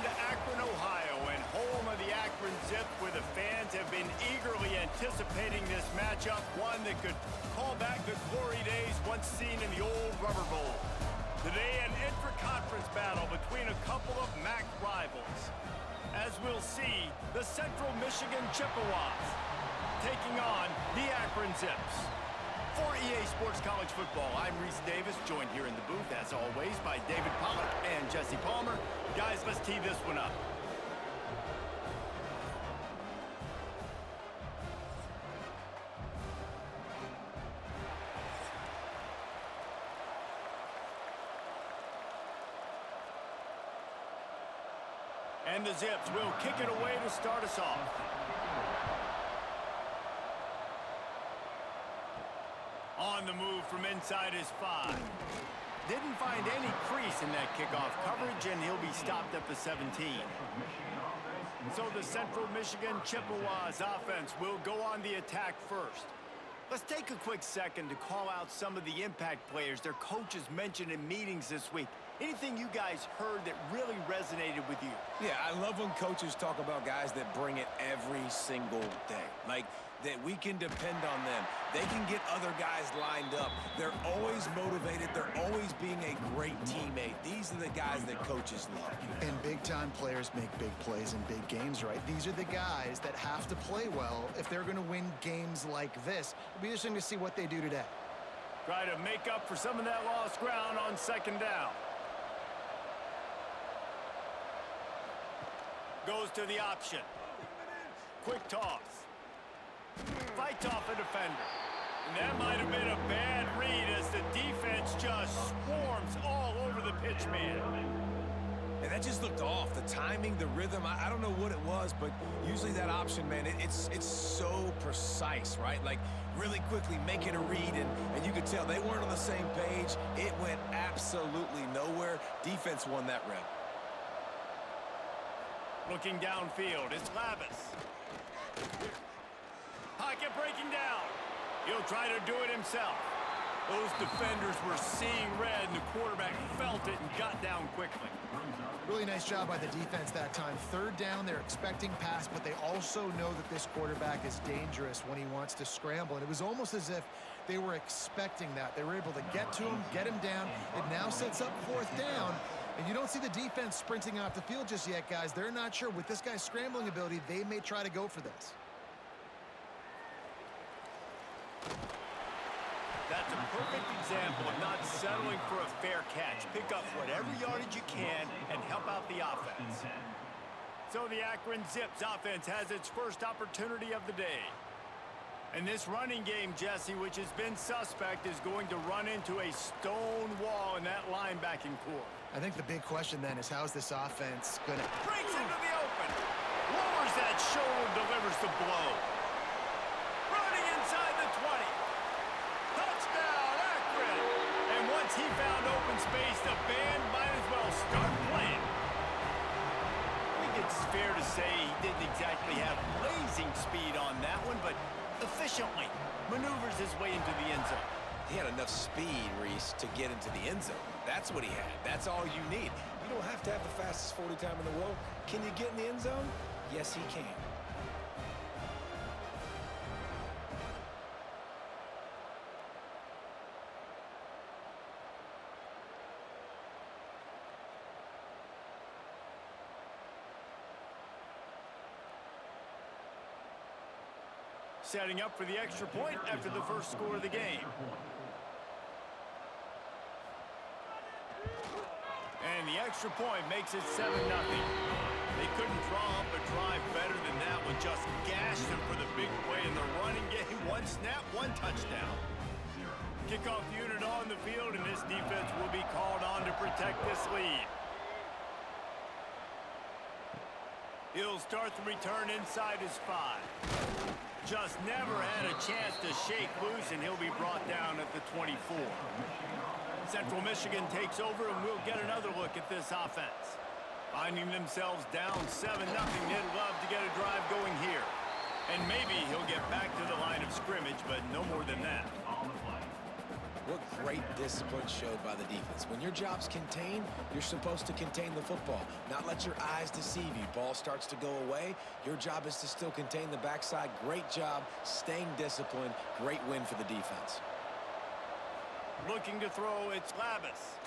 down to Akron, Ohio, and home of the Akron Zips, where the fans have been eagerly anticipating this matchup, one that could call back the glory days once seen in the old Rubber Bowl. Today, an intra-conference battle between a couple of MAC rivals. As we'll see, the Central Michigan Chippewas taking on the Akron Zips. For EA Sports College Football, I'm Reese Davis, joined here in the booth, as always, by David Pollack and Jesse Palmer. Guys, let's tee this one up. And the Zips will kick it away to start us off. On the move from inside his 5. Didn't find any crease in that kickoff coverage, and he'll be stopped at the 17. So the Central Michigan Chippewas offense will go on the attack first. Let's take a quick second to call out some of the impact players their coaches mentioned in meetings this week. Anything you guys heard that really resonated with you? Yeah, I love when coaches talk about guys that bring it every single day. Like, that we can depend on them. They can get other guys lined up. They're always motivated. They're always being a great teammate. These are the guys that coaches love. And big-time players make big plays in big games, right? These are the guys that have to play well if they're going to win games like this. It'll be interesting to see what they do today. Try to make up for some of that lost ground on second down. Goes to the option. Quick toss. Fights off a defender. And that might have been a bad read as the defense just swarms all over the pitch man. And that just looked off. The timing, the rhythm, I don't know what it was, but usually that option, man, it's so precise, right? Like, really quickly making a read, and you could tell they weren't on the same page. It went absolutely nowhere. Defense won that rep. Looking downfield, it's Lavis. Pocket breaking down. He'll try to do it himself. Those defenders were seeing red, and the quarterback felt it and got down quickly. Really nice job by the defense that time. Third down, they're expecting pass, but they also know that this quarterback is dangerous when he wants to scramble. And it was almost as if they were expecting that. They were able to get to him, get him down. It now sets up fourth down. And you don't see the defense sprinting off the field just yet, guys. They're not sure. With this guy's scrambling ability, they may try to go for this. That's a perfect example of not settling for a fair catch. Pick up whatever yardage you can and help out the offense. So the Akron Zips offense has its first opportunity of the day. And this running game, Jesse, which has been suspect, is going to run into a stone wall in that linebacking core. I think the big question then is how's this offense going to... Breaks into the open. Lowers that shoulder, delivers the blow. Running inside the 20. Touchdown, Akron. And once he found open space, the band might as well start playing. I think it's fair to say he didn't exactly have blazing speed on that one, but efficiently maneuvers his way into the end zone. He had enough speed, Reese, to get into the end zone. That's what he had. That's all you need. You don't have to have the fastest 40 time in the world. Can you get in the end zone? Yes, he can. Setting up for the extra point after the first score of the game. And the extra point makes it 7-0. They couldn't draw up a drive better than that one. Just gashed them for the big play in the running game. One snap, one touchdown. Kickoff unit on the field, and this defense will be called on to protect this lead. He'll start the return inside his 5. Just never had a chance to shake loose, and he'll be brought down at the 24. Central Michigan takes over, and we'll get another look at this offense. Finding themselves down 7-0, they'd love to get a drive going here. And maybe he'll get back to the line of scrimmage, but no more than that. What great discipline showed by the defense. When your job's contained, you're supposed to contain the football, not let your eyes deceive you. Ball starts to go away. Your job is to still contain the backside. Great job staying disciplined. Great win for the defense. Looking to throw, it's Lavis.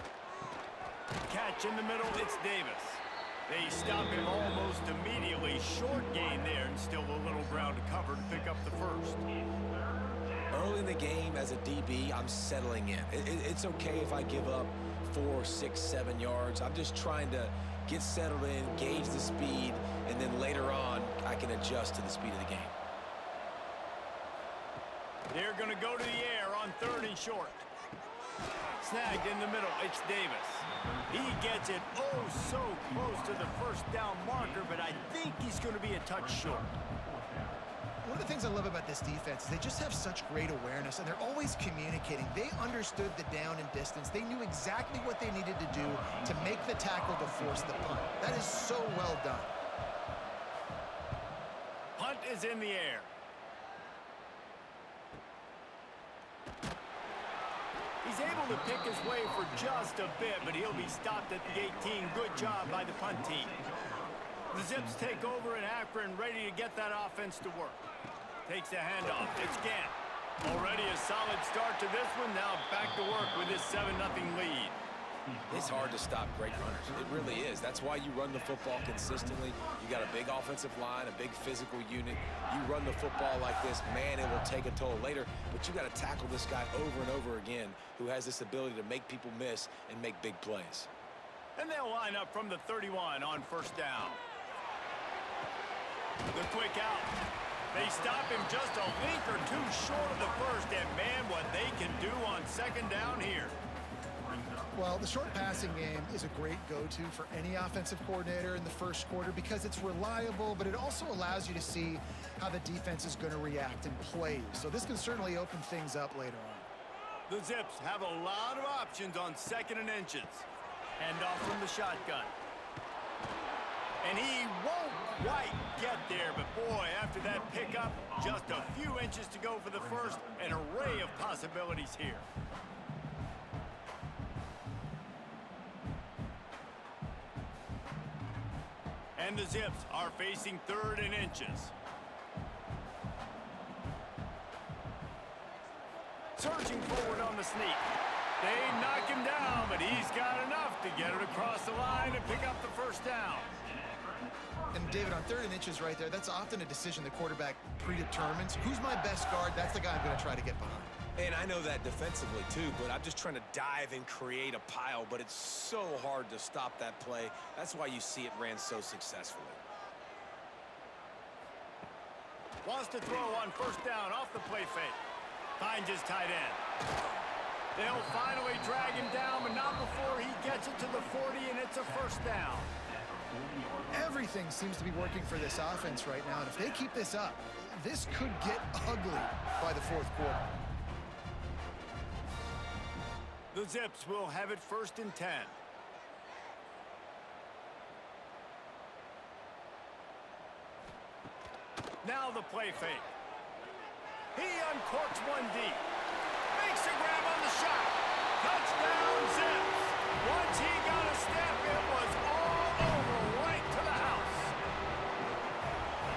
Catch in the middle, it's Davis. They stop him almost immediately. Short gain there, and still a little ground to cover to pick up the first. Early in the game, as a DB, I'm settling in. It's okay if I give up 4, 6, 7 yards. I'm just trying to get settled in, gauge the speed, and then later on, I can adjust to the speed of the game. They're going to go to the air on 3rd and short. Snagged in the middle, it's Davis. He gets it oh so close to the first down marker, but I think he's going to be a touch short. One of the things I love about this defense is they just have such great awareness, and they're always communicating. They understood the down and distance. They knew exactly what they needed to do to make the tackle to force the punt. That is so well done. Punt is in the air. He's able to pick his way for just a bit, but he'll be stopped at the 18. Good job by the punt team. The Zips take over in Akron, ready to get that offense to work. Takes the handoff. It's Gant. Already a solid start to this one. Now back to work with this 7-0 lead. It's hard to stop great runners. It really is. That's why you run the football consistently. You got a big offensive line, a big physical unit. You run the football like this, man, it will take a toll later. But you got to tackle this guy over and over again who has this ability to make people miss and make big plays. And they'll line up from the 31 on 1st down. The quick out. They stop him just a link or two short of the first, and man, what they can do on 2nd down here. Well, the short passing game is a great go-to for any offensive coordinator in the first quarter because it's reliable, but it also allows you to see how the defense is going to react in plays. So this can certainly open things up later on. The Zips have a lot of options on 2nd and inches. Hand off from the shotgun. And he won't quite get there, but boy, after that pickup, just a few inches to go for the first. An array of possibilities here. And the Zips are facing 3rd and inches. Surging forward on the sneak. They knock him down, but he's got enough to get it across the line and pick up the first down. And David, on 3rd and inches right there, that's often a decision the quarterback predetermines. Who's my best guard? That's the guy I'm going to try to get behind. And I know that defensively, too, but I'm just trying to dive and create a pile, but it's so hard to stop that play. That's why you see it ran so successfully. Wants to throw on 1st down off the play fake. Finds his tight end. They'll finally drag him down, but not before he gets it to the 40, and it's a 1st down. Everything seems to be working for this offense right now, and if they keep this up, this could get ugly by the 4th quarter. The Zips will have it 1st and 10. Now the play fake. He uncorks one deep. Makes a grab on the shot. Touchdown, Zips. Once he got a step, it was all over, right to the house.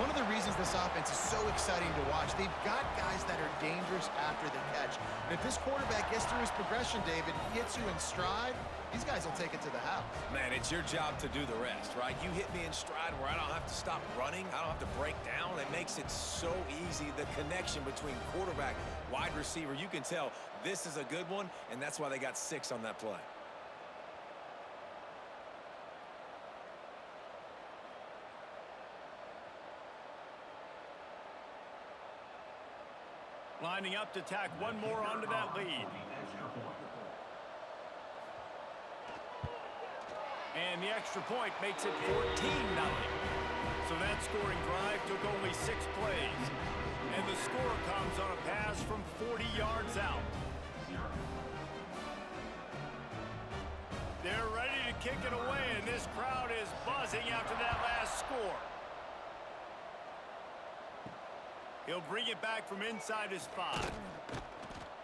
One of the reasons this offense is so exciting to watch, they've got guys that are dangerous after the catch. And if this quarterback gets through his progression, David, he hits you in stride, these guys will take it to the house. Man, it's your job to do the rest, right? You hit me in stride where I don't have to stop running. I don't have to break down. It makes it so easy. The connection between quarterback, wide receiver, you can tell this is a good one, and that's why they got 6 on that play. Lining up to tack one more onto that lead. And the extra point makes it 14-0. So that scoring drive took only 6 plays. And the score comes on a pass from 40 yards out. They're ready to kick it away, and this crowd is buzzing after that last score. He'll bring it back from inside his 5.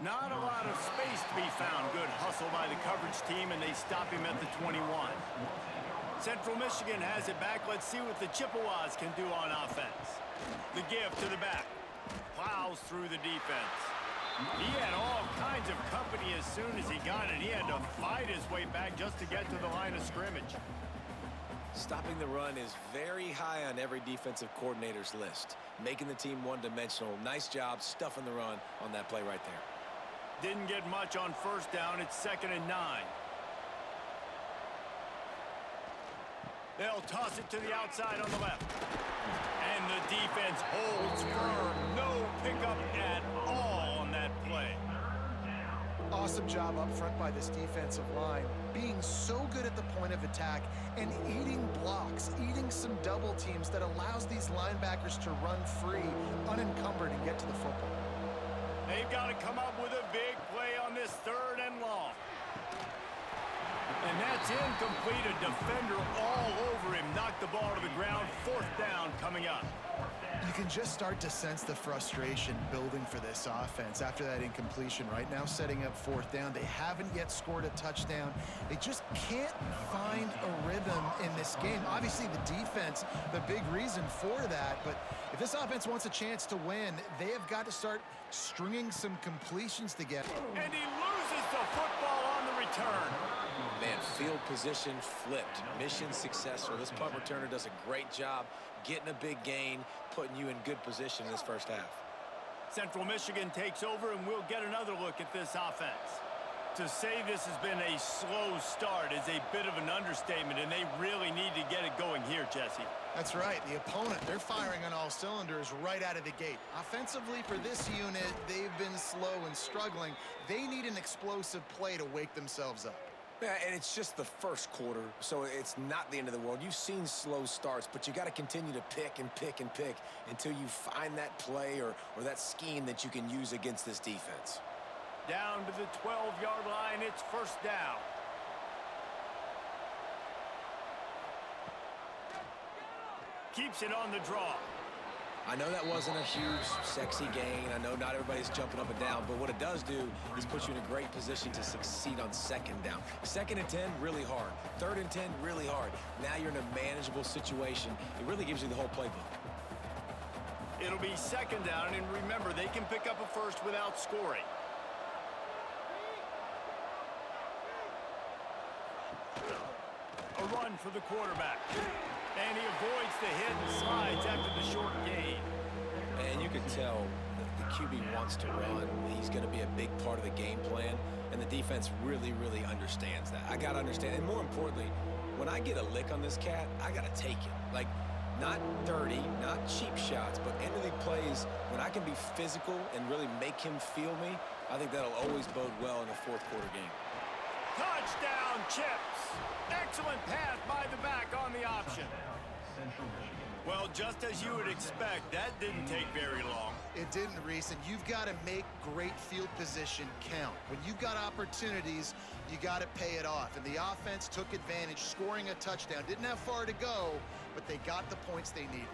Not a lot of space to be found. Good hustle by the coverage team, and they stop him at the 21. Central Michigan has it back. Let's see what the Chippewas can do on offense. The give to the back. Plows through the defense. He had all kinds of company as soon as he got it. He had to fight his way back just to get to the line of scrimmage. Stopping the run is very high on every defensive coordinator's list. Making the team one-dimensional. Nice job stuffing the run on that play right there. Didn't get much on first down. It's 2nd and 9. They'll toss it to the outside on the left. And the defense holds firm. No pickup at all on that play. Awesome job up front by this defensive line, being so good at the point of attack and eating blocks, eating some double teams that allows these linebackers to run free, unencumbered, and get to the football. They've got to come up with a big play on this 3rd and long. And that's incomplete. A defender all over him. Knocked the ball to the ground. 4th down coming up. You can just start to sense the frustration building for this offense after that incompletion. Right now, setting up 4th down. They haven't yet scored a touchdown. They just can't find a rhythm in this game. Obviously, the defense, the big reason for that. But if this offense wants a chance to win, they have got to start stringing some completions together. And he loses the football on the return. Man, field position flipped. Mission successful. This punt returner does a great job getting a big gain, putting you in good position in this first half. Central Michigan takes over, and we'll get another look at this offense. To say this has been a slow start is a bit of an understatement, and they really need to get it going here, Jesse. That's right. The opponent, they're firing on all cylinders right out of the gate. Offensively for this unit, they've been slow and struggling. They need an explosive play to wake themselves up. Yeah, and it's just the first quarter, so it's not the end of the world. You've seen slow starts, but you got to continue to pick and pick and pick until you find that play or that scheme that you can use against this defense. Down to the 12-yard line, it's 1st down. Keeps it on the draw. I know that wasn't a huge, sexy gain. I know not everybody's jumping up and down, but what it does do is put you in a great position to succeed on 2nd down. 2nd and 10, really hard. 3rd and 10, really hard. Now you're in a manageable situation. It really gives you the whole playbook. It'll be 2nd down, and remember, they can pick up a first without scoring. A run for the quarterback. And he avoids the hit and slides after the short gain. And you can tell that the QB wants to run. He's going to be a big part of the game plan, and the defense really, really understands that. I got to understand, and more importantly, when I get a lick on this cat, I got to take it. Like, not dirty, not cheap shots, but end-of-the plays when I can be physical and really make him feel me. I think that'll always bode well in a 4th quarter game. Touchdown, Chips. Excellent pass by the back on the option. Well, just as you would expect, that didn't take very long. It didn't, Reese, and you've got to make great field position count. When you've got opportunities, you got to pay it off. And the offense took advantage, scoring a touchdown. Didn't have far to go, but they got the points they needed.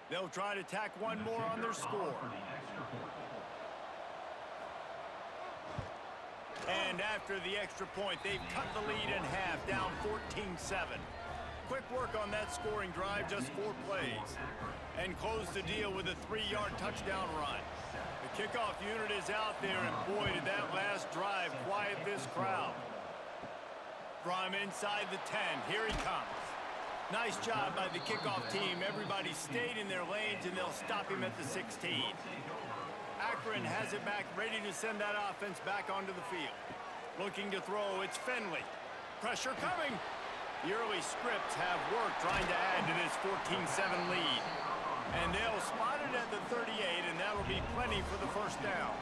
They'll try to tack one more on their score. And after the extra point, they've cut the lead in half, down 14-7. Quick work on that scoring drive, just 4 plays. And close the deal with a 3-yard touchdown run. The kickoff unit is out there, and boy, did that last drive quiet this crowd. From inside the 10, here he comes. Nice job by the kickoff team. Everybody stayed in their lanes, and they'll stop him at the 16. Akron has it back, ready to send that offense back onto the field. Looking to throw, it's Finley. Pressure coming. The early scripts have worked trying to add to this 14-7 lead. And they'll spot it at the 38, and that'll be plenty for the 1st down.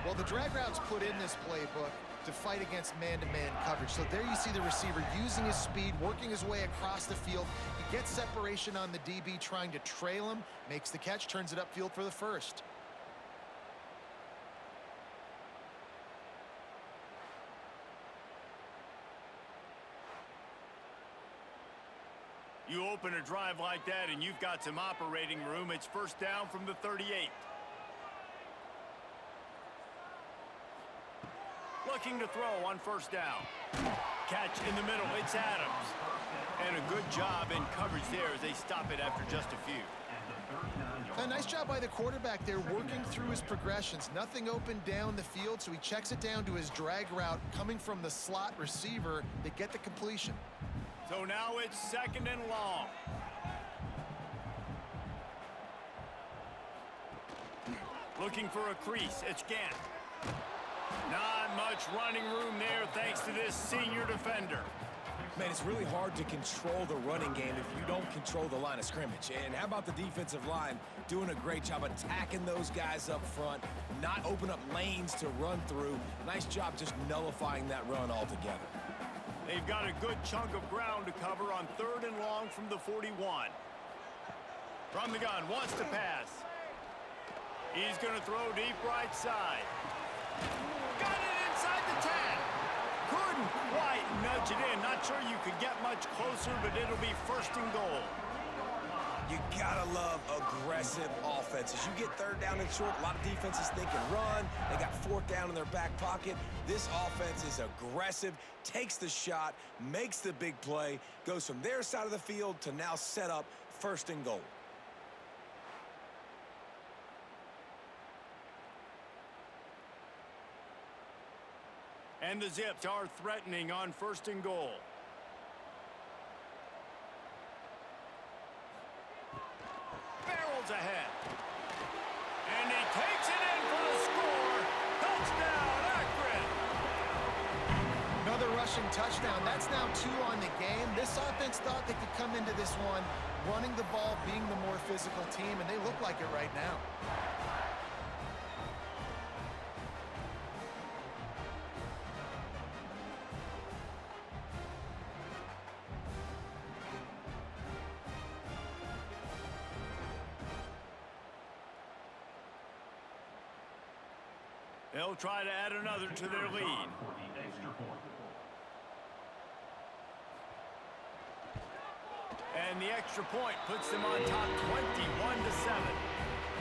Well, the drag route's put in this playbook to fight against man-to-man coverage. So there you see the receiver using his speed, working his way across the field. He gets separation on the DB, trying to trail him, makes the catch, turns it upfield for the 1st. You open a drive like that and you've got some operating room. It's first down from the 38. Looking to throw on first down. Catch in the middle. It's Adams. And a good job in coverage there as they stop it after just a few. A nice job by the quarterback there, working through his progressions. Nothing open down the field, so he checks it down to his drag route coming from the slot receiver to get the completion. So now it's second and long. Looking for a crease. It's Gant. Not much running room there thanks to this senior defender. Man, it's really hard to control the running game if you don't control the line of scrimmage. And how about the defensive line doing a great job attacking those guys up front, not open up lanes to run through. Nice job just nullifying that run altogether. They've got a good chunk of ground to cover on third and long from the 41. From the gun, wants to pass. He's going to throw deep right side. Got it inside the 10. Couldn't quite nudge it in. Not sure you could get much closer, but it'll be first and goal. You gotta love aggressive offenses. You get third down and short, a lot of defenses thinking run. They got fourth down in their back pocket. This offense is aggressive, takes the shot, makes the big play, goes from their side of the field to now set up first and goal. And the Zips are threatening on first and goal. Barrels ahead. And he takes it in for the score. Touchdown, Akron. Another rushing touchdown. That's now 2 on the game. This offense thought they could come into this one running the ball, being the more physical team, and they look like it right now. They'll try to add another to their lead. And the extra point puts them on top 21-7.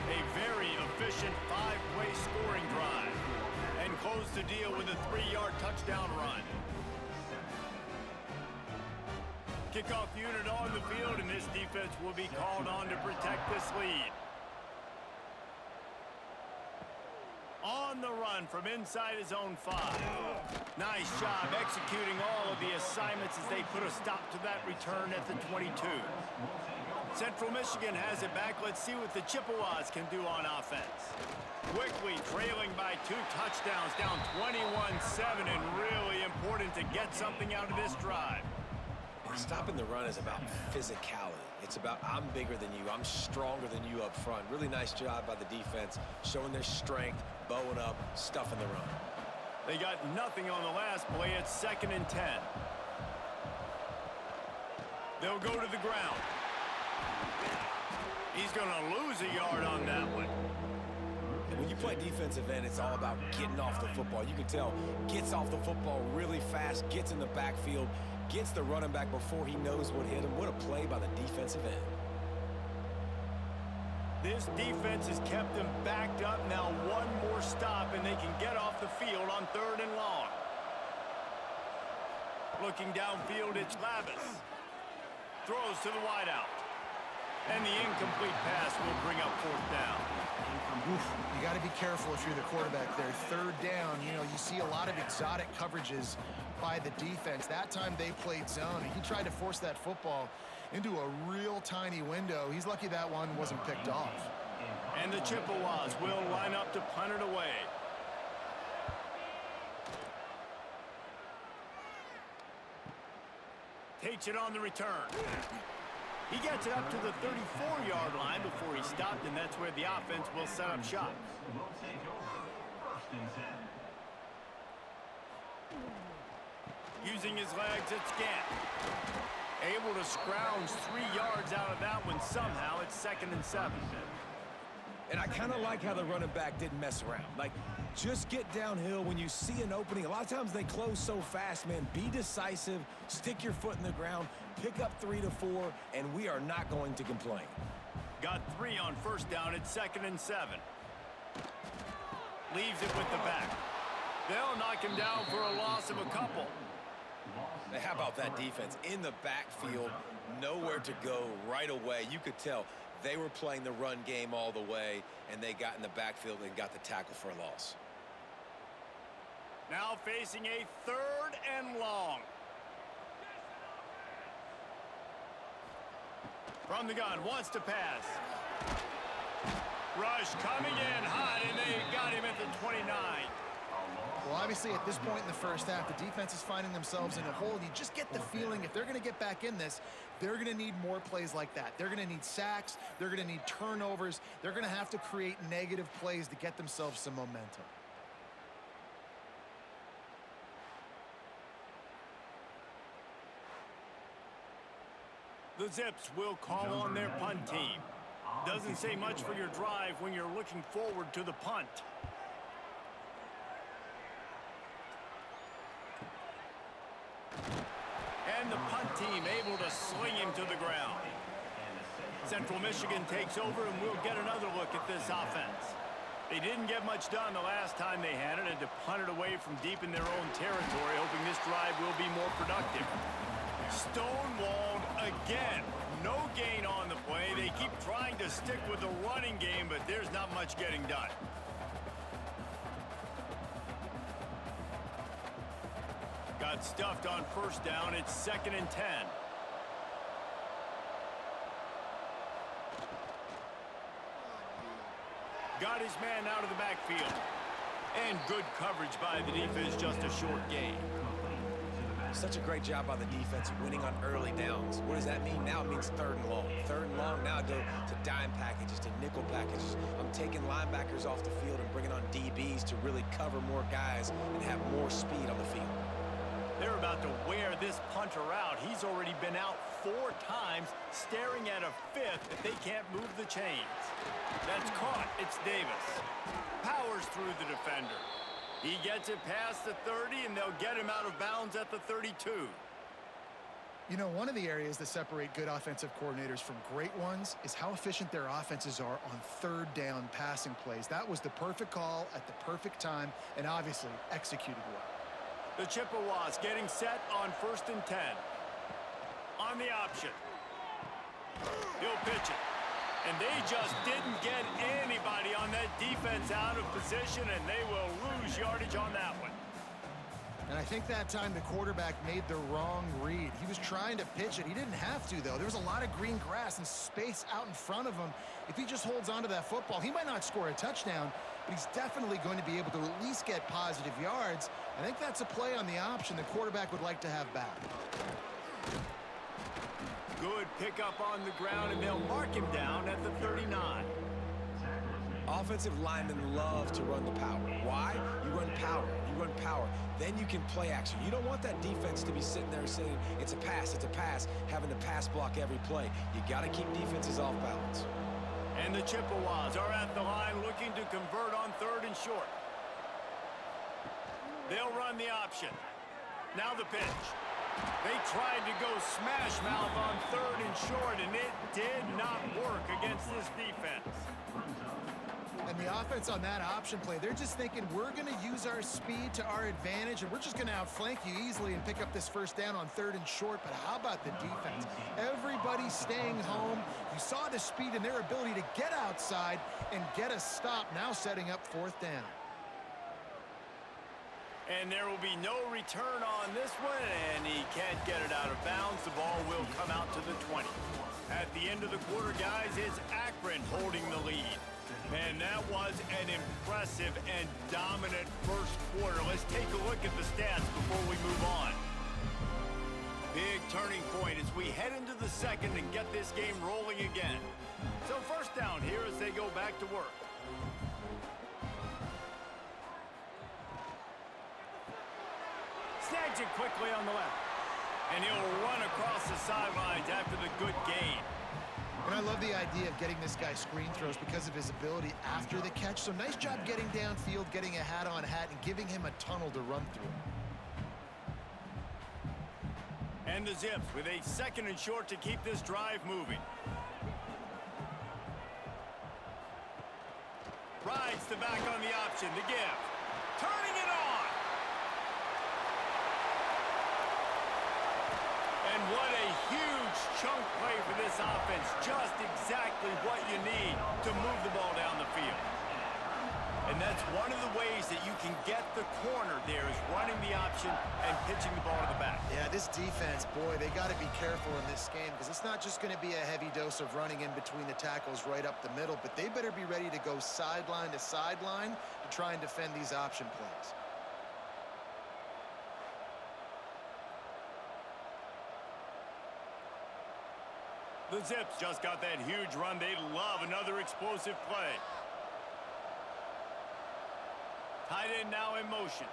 A very efficient 5-way scoring drive. And close the deal with a 3-yard touchdown run. Kickoff unit on the field, and this defense will be called on to protect this lead. On the run from inside his own 5. Nice job executing all of the assignments as they put a stop to that return at the 22. Central Michigan has it back. Let's see what the Chippewas can do on offense. Quickly trailing by 2 touchdowns, down 21-7, and really important to get something out of this drive. Stopping the run is about physicality. It's about I'm bigger than you, I'm stronger than you up front. Really nice job by the defense, showing their strength, bowing up, stuffing the run. They got nothing on the last play. It's second and 10. They'll go to the ground. He's going to lose a yard on that one. When you play defensive end, it's all about getting off the football. You can tell, gets off the football really fast, gets in the backfield, gets the running back before he knows what hit him. What a play by the defensive end. This defense has kept them backed up. Now one more stop, and they can get off the field on third and long. Looking downfield, it's Lavis. Throws to the wideout. And the incomplete pass will bring up fourth down. Oof, you got to be careful if you're the quarterback there. Third down, you know, you see a lot of exotic coverages by the defense. That time they played zone, and he tried to force that football into a real tiny window. He's lucky that one wasn't picked off. And the Chippewas will line up to punt it away. Takes it on the return. He gets it up to the 34-yard line before he stopped, and that's where the offense will set up shop. Using his legs, it's Gant. Able to scrounge 3 yards out of that one somehow. It's second and 7. And I kind of like how the running back didn't mess around. Like, just get downhill when you see an opening. A lot of times they close so fast, man. Be decisive, stick your foot in the ground, pick up 3 to 4, and we are not going to complain. Got 3 on first down at 2nd and 7. Leaves it with the back. They'll knock him down for a loss of a couple. How about that defense? In the backfield, nowhere to go right away. You could tell they were playing the run game all the way, and they got in the backfield and got the tackle for a loss. Now facing a 3rd and long. From the gun, wants to pass. Rush coming in hot, and they got him at the 29. Well, obviously, at this point in the first half, the defense is finding themselves in a hole. You just get the feeling if they're going to get back in this, they're going to need more plays like that. They're going to need sacks. They're going to need turnovers. They're going to have to create negative plays to get themselves some momentum. The Zips will call on their punt team. Doesn't say much for your drive when you're looking forward to the punt. And the punt team able to sling him to the ground. Central Michigan takes over, and we'll get another look at this offense. They didn't get much done the last time they had it, and to punt it away from deep in their own territory, hoping this drive will be more productive. Stonewalled again. No gain on the play. They keep trying to stick with the running game, but there's not much getting done. Got stuffed on first down. It's 2nd and 10. Got his man out of the backfield. And good coverage by the defense, just a short gain. Such a great job by the defense winning on early downs. What does that mean? Now it means 3rd and long. 3rd and long, now I go to dime packages, to nickel packages. I'm taking linebackers off the field and bringing on DBs to really cover more guys and have more speed on the field. They're about to wear this punter out. He's already been out 4 times, staring at a 5th if they can't move the chains. That's caught. It's Davis. Powers through the defender. He gets it past the 30, and they'll get him out of bounds at the 32. You know, one of the areas that separate good offensive coordinators from great ones is how efficient their offenses are on 3rd down passing plays. That was the perfect call at the perfect time, and obviously executed well. The Chippewas getting set on 1st and 10. On the option. He'll pitch it. And they just didn't get anybody on that defense out of position, and they will lose yardage on that one. And I think that time the quarterback made the wrong read. He was trying to pitch it. He didn't have to, though. There was a lot of green grass and space out in front of him. If he just holds on to that football, he might not score a touchdown, but he's definitely going to be able to at least get positive yards. I think that's a play on the option the quarterback would like to have back. Good pickup on the ground, and they'll mark him down at the 39. Offensive linemen love to run the power. Why? You run power. You run power. Then you can play action. You don't want that defense to be sitting there saying, it's a pass, having to pass block every play. You got to keep defenses off balance. And the Chippewas are at the line looking to convert on 3rd and short. They'll run the option. Now the pitch. They tried to go smash mouth on 3rd and short, and it did not work against this defense. And the offense on that option play, they're just thinking we're going to use our speed to our advantage, and we're just going to outflank you easily and pick up this 1st down on 3rd and short. But how about the defense? Everybody's staying home. You saw the speed and their ability to get outside and get a stop, now setting up 4th down. And there will be no return on this one, and he can't get it out of bounds. The ball will come out to the 20. At the end of the quarter, guys, it's Akron holding the lead. And that was an impressive and dominant first quarter. Let's take a look at the stats before we move on. Big turning point as we head into the 2nd and get this game rolling again. So 1st down here as they go back to work. Snags it quickly on the left. And he'll run across the sidelines after the good gain. And I love the idea of getting this guy screen throws because of his ability after the catch. So nice job getting downfield, getting a hat-on-hat, and giving him a tunnel to run through. And the Zips with a 2nd and short to keep this drive moving. Rides the back on the option, the give. Turning it on. And what a huge chunk play for this offense. Just exactly what you need to move the ball down the field. And that's one of the ways that you can get the corner there is running the option and pitching the ball to the back. Yeah, this defense, boy, they got to be careful in this game because it's not just going to be a heavy dose of running in between the tackles right up the middle, but they better be ready to go sideline to sideline to try and defend these option plays. The Zips just got that huge run. They love another explosive play. Tight end now in motion.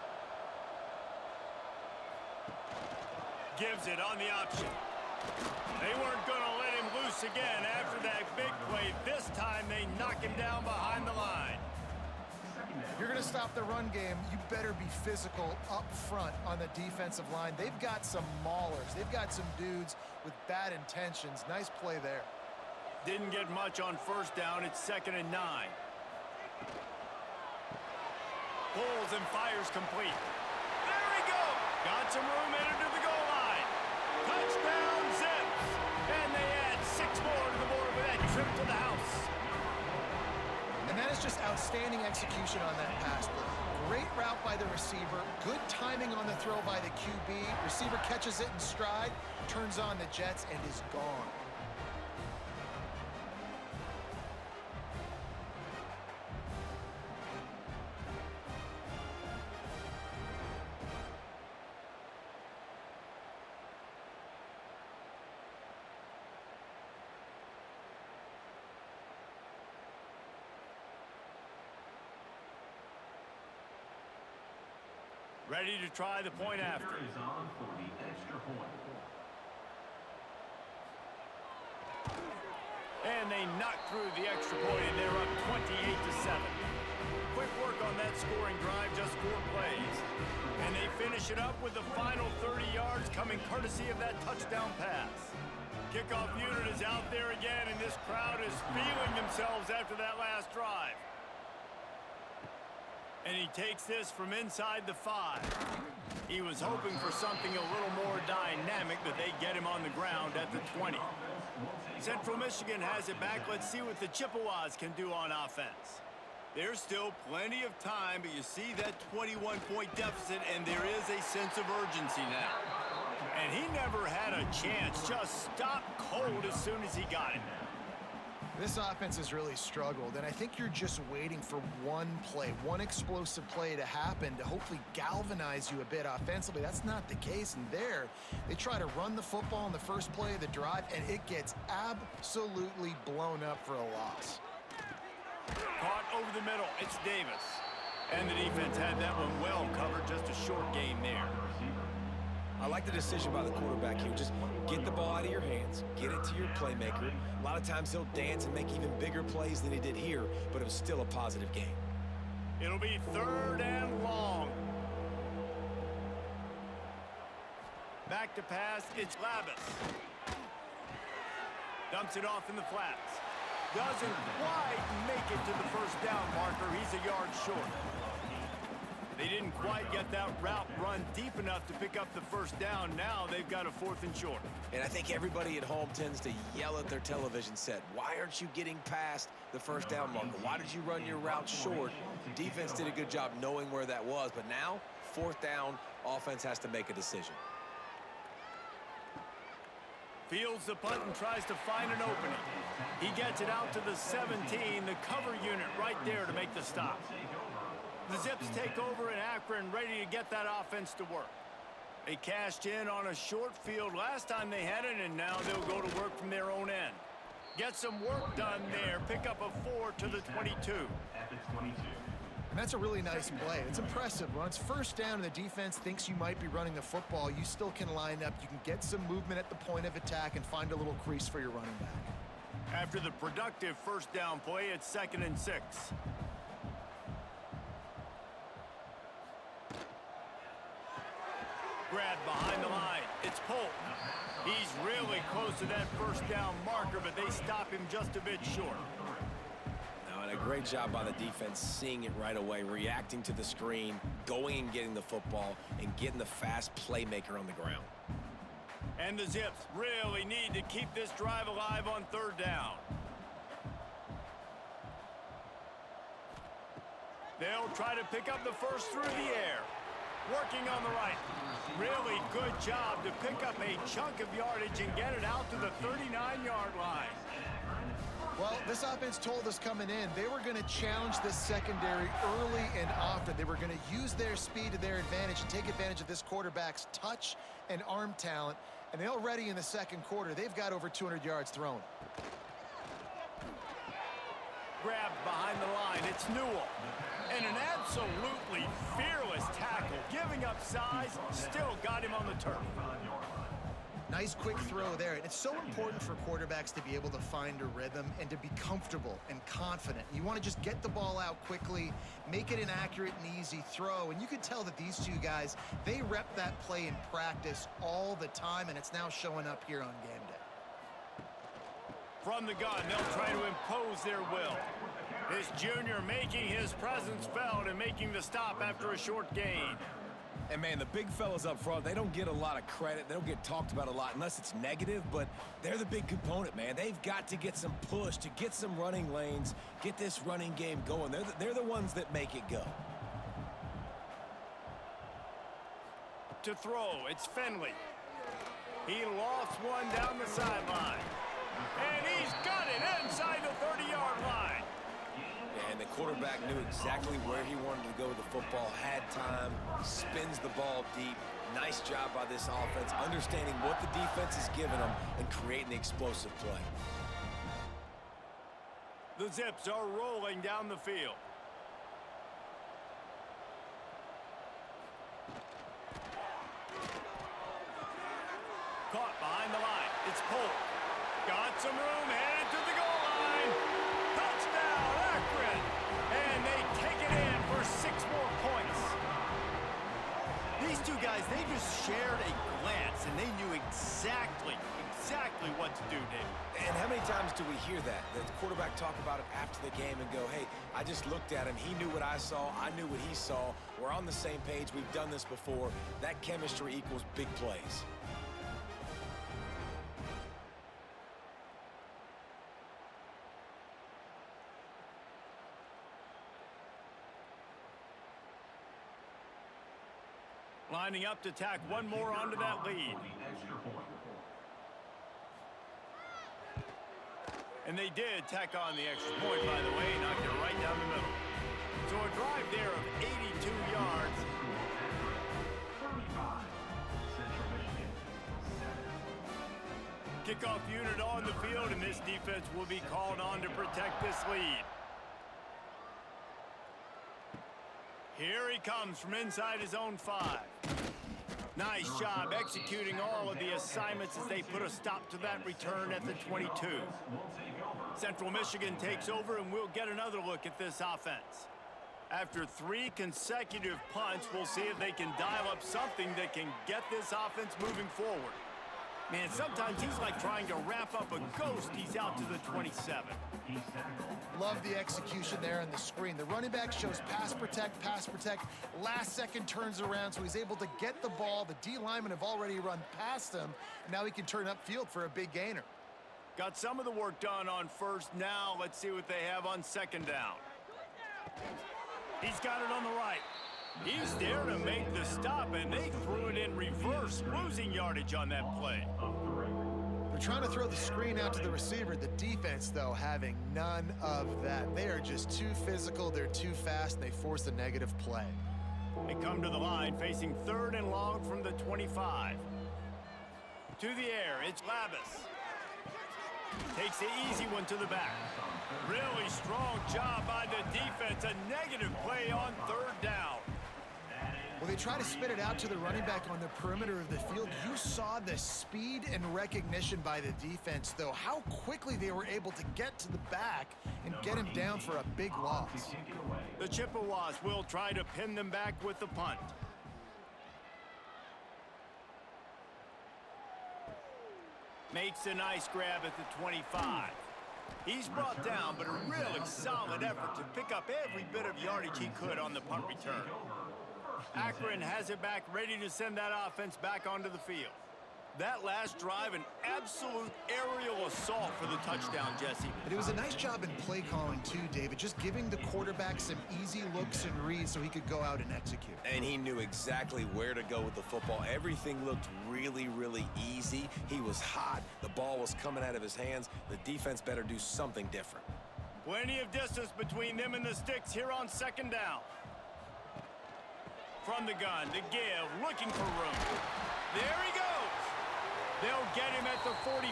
Gives it on the option. They weren't going to let him loose again after that big play. This time they knock him down behind the line. If you're going to stop the run game, you better be physical up front on the defensive line. They've got some maulers. They've got some dudes with bad intentions. Nice play there. Didn't get much on 1st down. It's 2nd and 9. Pulls and fires complete. There we go. Got some room headed to the goal line. Touchdown Zips. And they add 6 more to the board with that trip to the house. And that is just outstanding execution on that pass play. Great route by the receiver. Good timing on the throw by the QB. Receiver catches it in stride, turns on the jets, and is gone. Ready to try the point after. Is on for the extra point. And they knock through the extra point, and they're up 28-7. Quick work on that scoring drive, just 4 plays. And they finish it up with the final 30 yards coming courtesy of that touchdown pass. Kickoff unit is out there again, and this crowd is feeling themselves after that last drive. And he takes this from inside the 5. He was hoping for something a little more dynamic, but they get him on the ground at the 20. Central Michigan has it back. Let's see what the Chippewas can do on offense. There's still plenty of time, but you see that 21-point deficit, and there is a sense of urgency now. And he never had a chance. Just stopped cold as soon as he got it. This offense has really struggled, and I think you're just waiting for one play, one explosive play to happen to hopefully galvanize you a bit offensively. That's not the case, and there, they try to run the football in the first play of the drive, and it gets absolutely blown up for a loss. Caught over the middle, it's Davis. And the defense had that one well covered, just a short gain there. I like the decision by the quarterback here. Just get the ball out of your hands, get it to your playmaker. A lot of times he'll dance and make even bigger plays than he did here, but it was still a positive game. It'll be 3rd and long. Back to pass, it's Labus. Dumps it off in the flats. Doesn't quite make it to the 1st down marker. He's a yard short. They didn't quite get that route run deep enough to pick up the 1st down. Now they've got a 4th and short. And I think everybody at home tends to yell at their television set, why aren't you getting past the 1st down marker? Why did you run your route short? Defense did a good job knowing where that was, but now 4th down, offense has to make a decision. Fields the punt and tries to find an opening. He gets it out to the 17, the cover unit right there to make the stop. The Zips take over in Akron, ready to get that offense to work. They cashed in on a short field last time they had it, and now they'll go to work from their own end. Get some work done there. Pick up a 4 to the 22. At the 22. And that's a really nice play. It's impressive. When it's 1st down and the defense thinks you might be running the football, you still can line up. You can get some movement at the point of attack and find a little crease for your running back. After the productive first down play, it's 2nd and 6. Grab behind the line. It's Polk. He's really close to that first down marker, but they stop him just a bit short. Now, and a great job by the defense seeing it right away, reacting to the screen, going and getting the football, and getting the fast playmaker on the ground. And the Zips really need to keep this drive alive on 3rd down. They'll try to pick up the first through the air. Working on the right. Really good job to pick up a chunk of yardage and get it out to the 39-yard line. Well, this offense told us coming in they were going to challenge this secondary early and often. They were going to use their speed to their advantage and take advantage of this quarterback's touch and arm talent. And they already in the second quarter, they've got over 200 yards thrown. Grabbed behind the line. It's Newell. And an absolutely fearless tackle. Giving up size, still got him on the turf. Nice quick throw there. And it's so important for quarterbacks to be able to find a rhythm and to be comfortable and confident. You want to just get the ball out quickly, make it an accurate and easy throw. And you can tell that these two guys, they rep that play in practice all the time, and it's now showing up here on game day. From the gun, they'll try to impose their will. This junior making his presence felt and making the stop after a short gain. And, man, the big fellas up front, they don't get a lot of credit. They don't get talked about a lot unless it's negative, but they're the big component, man. They've got to get some push, to get some running lanes, get this running game going. They're the ones that make it go. To throw, it's Finley. He lost one down the sideline. And he's got it inside the 30-yard line. And the quarterback knew exactly where he wanted to go with the football, had time, spins the ball deep. Nice job by this offense, understanding what the defense is giving them and creating the explosive play. The Zips are rolling down the field. Caught behind the line. It's Polk. Got some room, headed to the goal line. Touchdown, Akron. And they take it in for 6 more points. These two guys, they just shared a glance, and they knew exactly what to do, Dave. And how many times do we hear that? The quarterback talk about it after the game and go, hey, I just looked at him. He knew what I saw. I knew what he saw. We're on the same page. We've done this before. That chemistry equals big plays. Lining up to tack one more onto that lead. And they did tack on the extra point, by the way, knocked it right down the middle. So a drive there of 82 yards. Kickoff unit on the field, and this defense will be called on to protect this lead. Here he comes from inside his own 5. Nice job executing all of the assignments as they put a stop to that return at the 22. Central Michigan takes over, and we'll get another look at this offense. After 3 consecutive punts, we'll see if they can dial up something that can get this offense moving forward. Man, sometimes he's like trying to wrap up a ghost. He's out to the 27. Love the execution there on the screen. The running back shows pass protect, last second turns around, so he's able to get the ball. The D linemen have already run past him, and now he can turn upfield for a big gainer. Got some of the work done on first. Now let's see what they have on 2nd down. He's got it on the right. He's there to make the stop, and they threw it in reverse, losing yardage on that play. They're trying to throw the screen out to the receiver. The defense, though, having none of that. They are just too physical. They're too fast. And they force a negative play. They come to the line, facing 3rd and long from the 25. To the air, it's Labus. Takes the easy one to the back. Really strong job by the defense. A negative play on 3rd down. Well, When they try to spit it out to the running back on the perimeter of the field, you saw the speed and recognition by the defense, though, how quickly they were able to get to the back and get him down for a big loss. The Chippewas will try to pin them back with the punt. Makes a nice grab at the 25. He's brought down, but a really solid effort to pick up every bit of yardage he could on the punt return. Akron has it back, ready to send that offense back onto the field. That last drive, an absolute aerial assault for the touchdown, Jesse. But it was a nice job in play calling too, David, just giving the quarterback some easy looks and reads so he could go out and execute. And he knew exactly where to go with the football. Everything looked really, really easy. He was hot. The ball was coming out of his hands. The defense better do something different. Plenty of distance between them and the sticks here on second down. From the gun to give, looking for room. There he goes. They'll get him at the 45,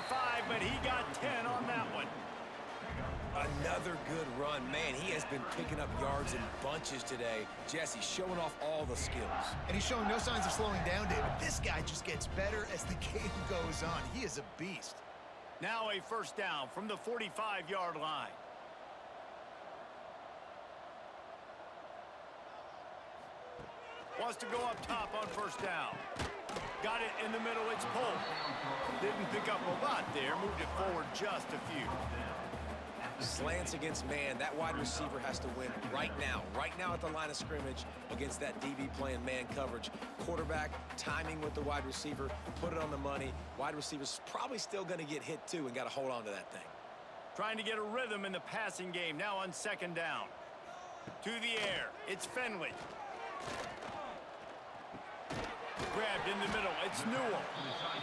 but he got 10 on that one. Another good run. Man, he has been picking up yards in bunches today. Jesse showing off all the skills. And he's showing no signs of slowing down, David. This guy just gets better as the game goes on. He is a beast. Now a first down from the 45-yard line. Wants to go up top on first down. Got it in the middle, it's Polk. Didn't pick up a lot there, moved it forward just a few. Slants against man, that wide receiver has to win right now at the line of scrimmage against that DB playing man coverage. Quarterback, timing with the wide receiver, put it on the money. Wide receiver's probably still going to get hit too and got to hold on to that thing. Trying to get a rhythm in the passing game, now on second down. To the air, it's Finley. Grabbed in the middle, it's Newell.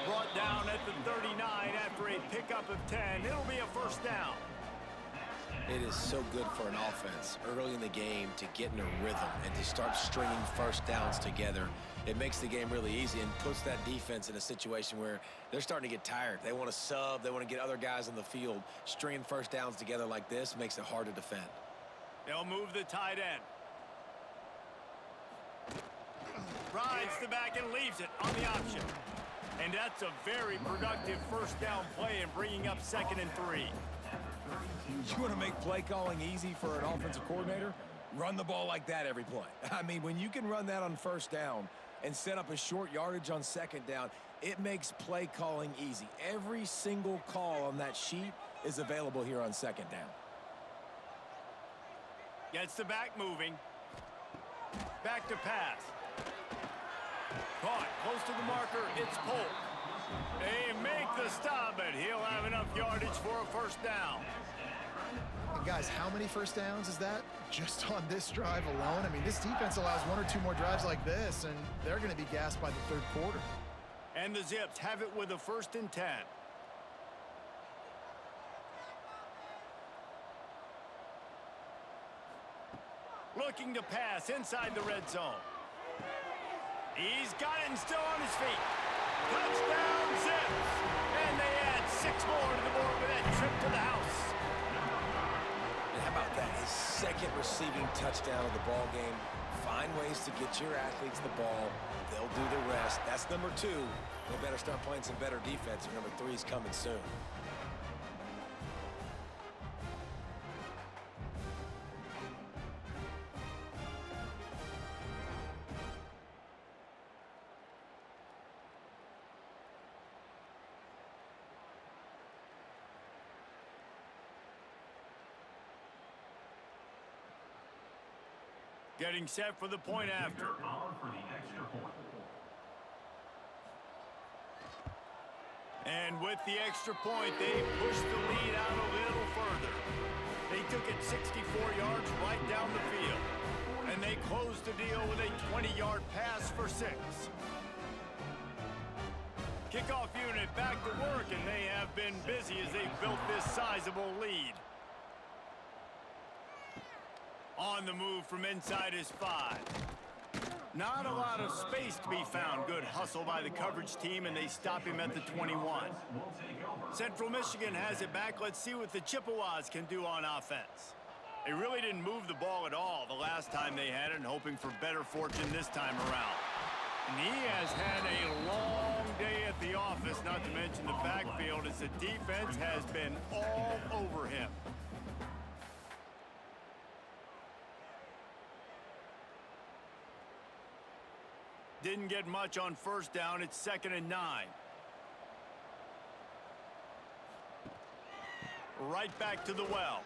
Brought down at the 39 after a pickup of 10. It'll be a first down. It is so good for an offense early in the game to get in a rhythm and to start stringing first downs together. It makes the game really easy and puts that defense in a situation where they're starting to get tired. They want to sub, they want to get other guys on the field. Stringing first downs together like this makes it hard to defend. They'll move the tight end. Rides the back and leaves it on the option. And that's a very productive first down play and bringing up 2nd and 3. You want to make play calling easy for an offensive coordinator? Run the ball like that every play. I mean, when you can run that on first down and set up a short yardage on second down, it makes play calling easy. Every single call on that sheet is available here on second down. Gets the back moving. Back to pass. Caught close to the marker, it's Polk. They make the stop, but he'll have enough yardage for a first down. And guys, how many first downs is that just on this drive alone? I mean, this defense allows 1 or 2 more drives like this, and they're going to be gassed by the 3rd quarter. And the Zips have it with a 1st and 10. Looking to pass inside the red zone. He's got it and still on his feet. Touchdown, Zips! And they add 6 more to the board with that trip to the house. And how about that? His 2nd receiving touchdown of the ball game. Find ways to get your athletes the ball. They'll do the rest. That's number 2. They better start playing some better defense, or number 3 is coming soon. Getting set for the point after. On for the extra point. And with the extra point, they push the lead out a little further. They took it 64 yards right down the field. And they closed the deal with a 20-yard pass for 6. Kickoff unit back to work, and they have been busy as they built this sizable lead. On the move from inside his 5. Not a lot of space to be found. Good hustle by the coverage team, and they stop him at the 21. Central Michigan has it back. Let's see what the Chippewas can do on offense. They really didn't move the ball at all the last time they had it, and hoping for better fortune this time around. And he has had a long day at the office, not to mention the backfield, as the defense has been all over him. Didn't get much on first down. It's 2nd and 9. Right back to the well.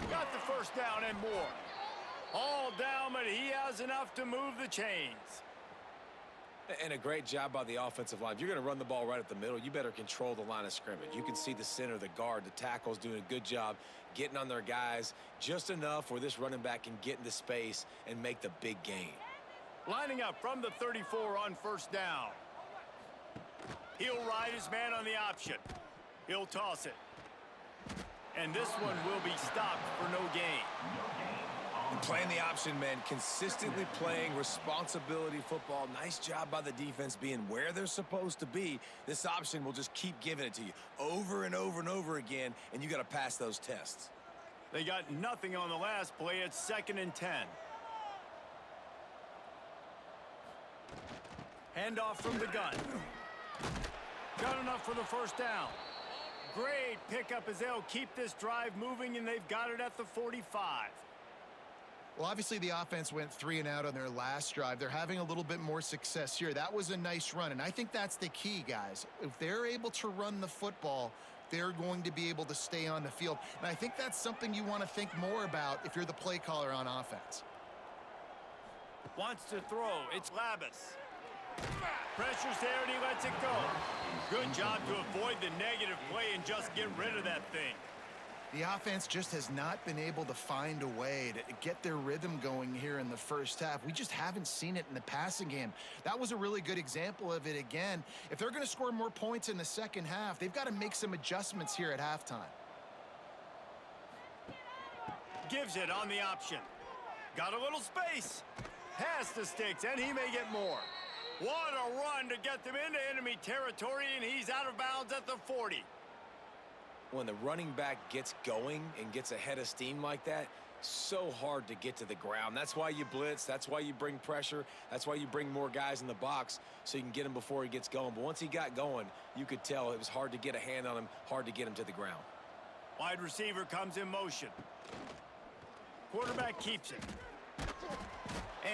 Got the first down and more. All down, but he has enough to move the chains. And a great job by the offensive line. If you're going to run the ball right at the middle, you better control the line of scrimmage. You can see the center, the guard, the tackles doing a good job getting on their guys just enough where this running back can get into space and make the big gain. Lining up from the 34 on first down. He'll ride his man on the option. He'll toss it. And this one will be stopped for no gain. And playing the option, man, consistently playing responsibility football. Nice job by the defense being where they're supposed to be. This option will just keep giving it to you over and over and over again, and you got to pass those tests. They got nothing on the last play. It's 2nd and 10. Handoff from the gun. Got enough for the first down. Great pickup as they'll keep this drive moving, and they've got it at the 45. Well, obviously the offense went 3 and out on their last drive. They're having a little bit more success here. That was a nice run, and I think that's the key, guys. If they're able to run the football, they're going to be able to stay on the field. And I think that's something you want to think more about if you're the play caller on offense. Wants to throw. It's Labus. Pressure's there, and he lets it go. Good job to avoid the negative play and just get rid of that thing. The offense just has not been able to find a way to get their rhythm going here in the first half. We just haven't seen it in the passing game. That was a really good example of it again. If they're going to score more points in the second half, they've got to make some adjustments here at halftime. Gives it on the option. Got a little space. Pass the sticks, and he may get more. What a run to get them into enemy territory, and he's out of bounds at the 40. When the running back gets going and gets ahead of steam like that, so hard to get to the ground. That's why you blitz. That's why you bring pressure. That's why you bring more guys in the box so you can get him before he gets going. But once he got going, you could tell it was hard to get a hand on him, hard to get him to the ground. Wide receiver comes in motion. Quarterback keeps it.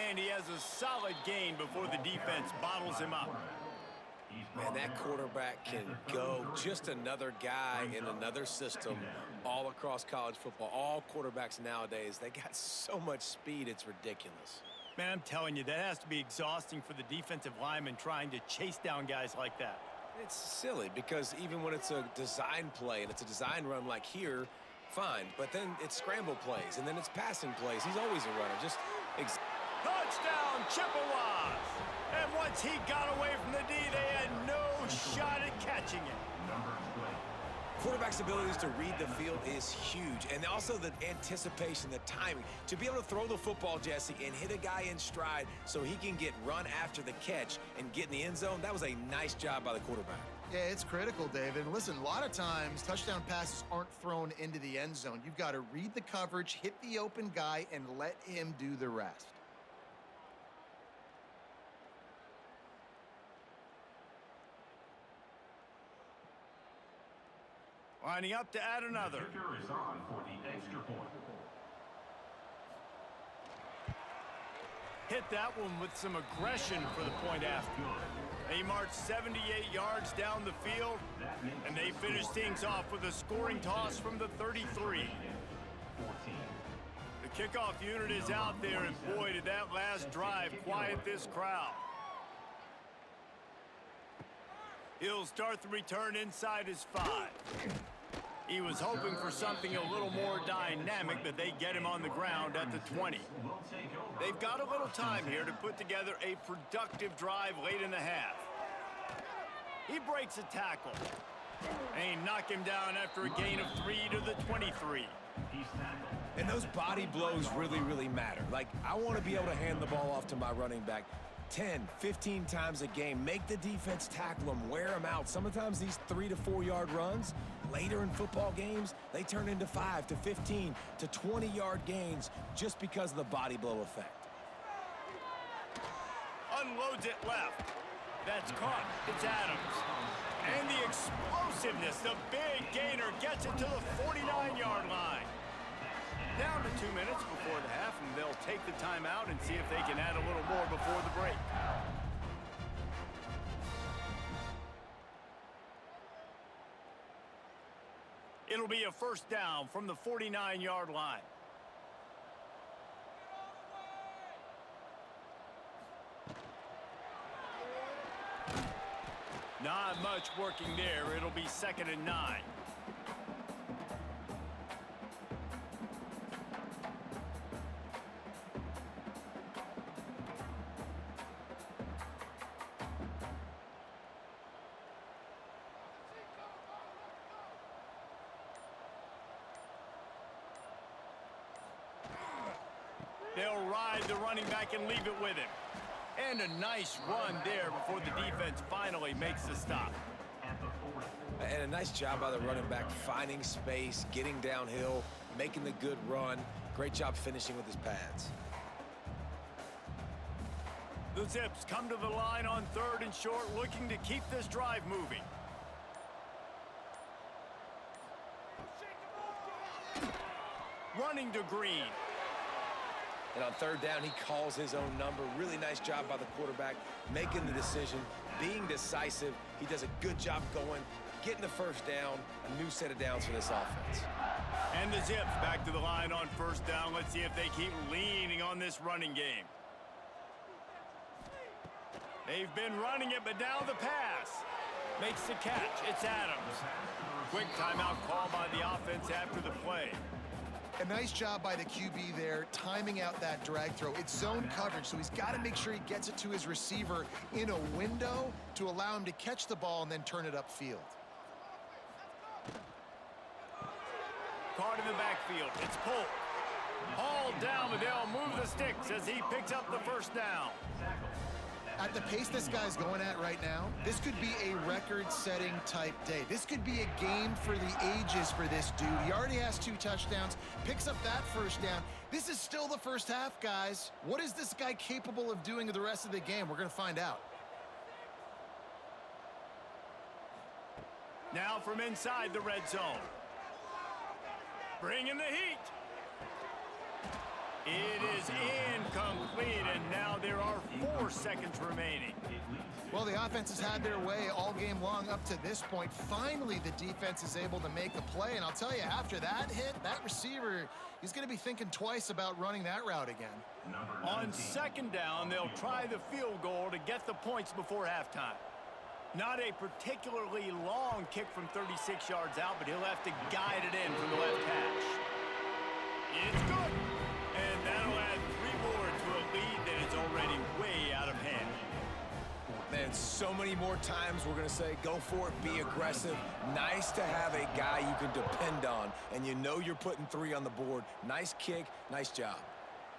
And he has a solid gain before the defense bottles him up. Man, that quarterback can go. Just another guy in another system all across college football. All quarterbacks nowadays, they got so much speed, it's ridiculous. Man, I'm telling you, that has to be exhausting for the defensive lineman trying to chase down guys like that. It's silly because even when it's a design play and it's a design run like here, fine. But then it's scramble plays, and then it's passing plays. He's always a runner. Just touchdown, Chippewas! And once he got away from the D, they had no shot at catching it. Quarterback's abilities to read the field is huge. And also the anticipation, the timing. To be able to throw the football, Jesse, and hit a guy in stride so he can get run after the catch and get in the end zone, that was a nice job by the quarterback. Yeah, it's critical, David. And listen, a lot of times touchdown passes aren't thrown into the end zone. You've got to read the coverage, hit the open guy, and let him do the rest. Lining up to add another. Kicker is on for the extra point. Hit that one with some aggression for the point after. They marched 78 yards down the field, and they finished things off with a scoring toss from the 33. The kickoff unit is out there, and boy, did that last drive quiet this crowd. He'll start the return inside his 5. He was hoping for something a little more dynamic, but they get him on the ground at the 20. They've got a little time here to put together a productive drive late in the half. He breaks a tackle. And he knocked him down after a gain of 3 to the 23. And those body blows really, really matter. Like, I want to be able to hand the ball off to my running back 10, 15 times a game. Make the defense tackle them, wear them out. Sometimes these 3 to 4 yard runs, later in football games, they turn into 5 to 15 to 20 yard gains just because of the body blow effect. unloads it left. That's caught. It's Adams. And the explosiveness, the big gainer gets it to the 49-yard line. Down to 2 minutes before the half, and they'll take the timeout and see if they can add a little more before the break. It'll be a first down from the 49-yard line. Not much working there. It'll be 2nd and 9. They'll ride the running back and leave it with him. And a nice run there before the defense finally makes the stop. And a nice job by the running back, finding space, getting downhill, making the good run. Great job finishing with his pads. The Zips come to the line on 3rd and short, looking to keep this drive moving. Running to Green. And on 3rd down, he calls his own number. Really nice job by the quarterback, making the decision, being decisive. He does a good job going, getting the first down, a new set of downs for this offense. And the Zips back to the line on 1st down. Let's see if they keep leaning on this running game. They've been running it, but now the pass. Makes the catch. It's Adams. Quick timeout call by the offense after the play. A nice job by the QB there, timing out that drag throw. It's zone coverage, so he's got to make sure he gets it to his receiver in a window to allow him to catch the ball and then turn it upfield. Caught in the backfield. It's Polk. Hauled down, but they'll move the sticks as he picks up the 1st down. At the pace this guy's going at right now, this could be a record-setting type day. This could be a game for the ages for this dude. He already has 2 touchdowns, picks up that 1st down. This is still the 1st half, guys. What is this guy capable of doing the rest of the game? We're going to find out. Now from inside the red zone. Bringing the heat. It is incomplete, and now there are 4 seconds remaining. Well, the offense has had their way all game long up to this point. Finally, the defense is able to make a play, and I'll tell you, after that hit, that receiver, he's going to be thinking twice about running that route again. On 2nd down, they'll try the field goal to get the points before halftime. Not a particularly long kick from 36 yards out, but he'll have to guide it in from the left hash. It's good. And that'll add 3 more to a lead that is already way out of hand. Man, so many more times we're going to say, go for it, be aggressive. Nice to have a guy you can depend on, and you know you're putting 3 on the board. Nice kick, nice job.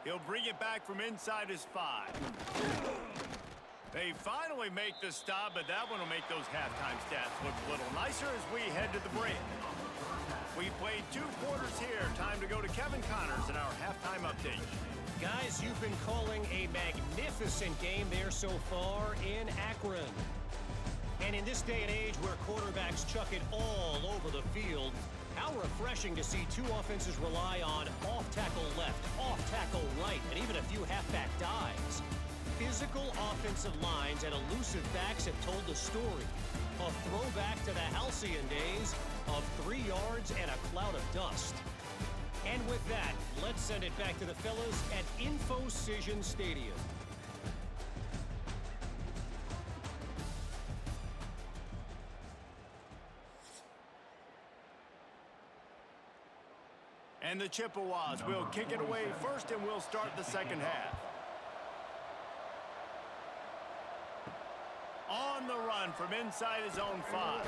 He'll bring it back from inside his 5. They finally make the stop, but that one will make those halftime stats look a little nicer as we head to the break. We've played 2 quarters here. Time to go to Kevin Connors in our halftime update. Guys, you've been calling a magnificent game there so far in Akron. And in this day and age where quarterbacks chuck it all over the field, how refreshing to see 2 offenses rely on off-tackle left, off-tackle right, and even a few halfback dives. Physical offensive lines and elusive backs have told the story. A throwback to the halcyon days of 3 yards and a cloud of dust. And with that, let's send it back to the fellas at InfoCision Stadium. And the Chippewas will kick it away first, and we'll start the 2nd half. On the run from inside his own 5.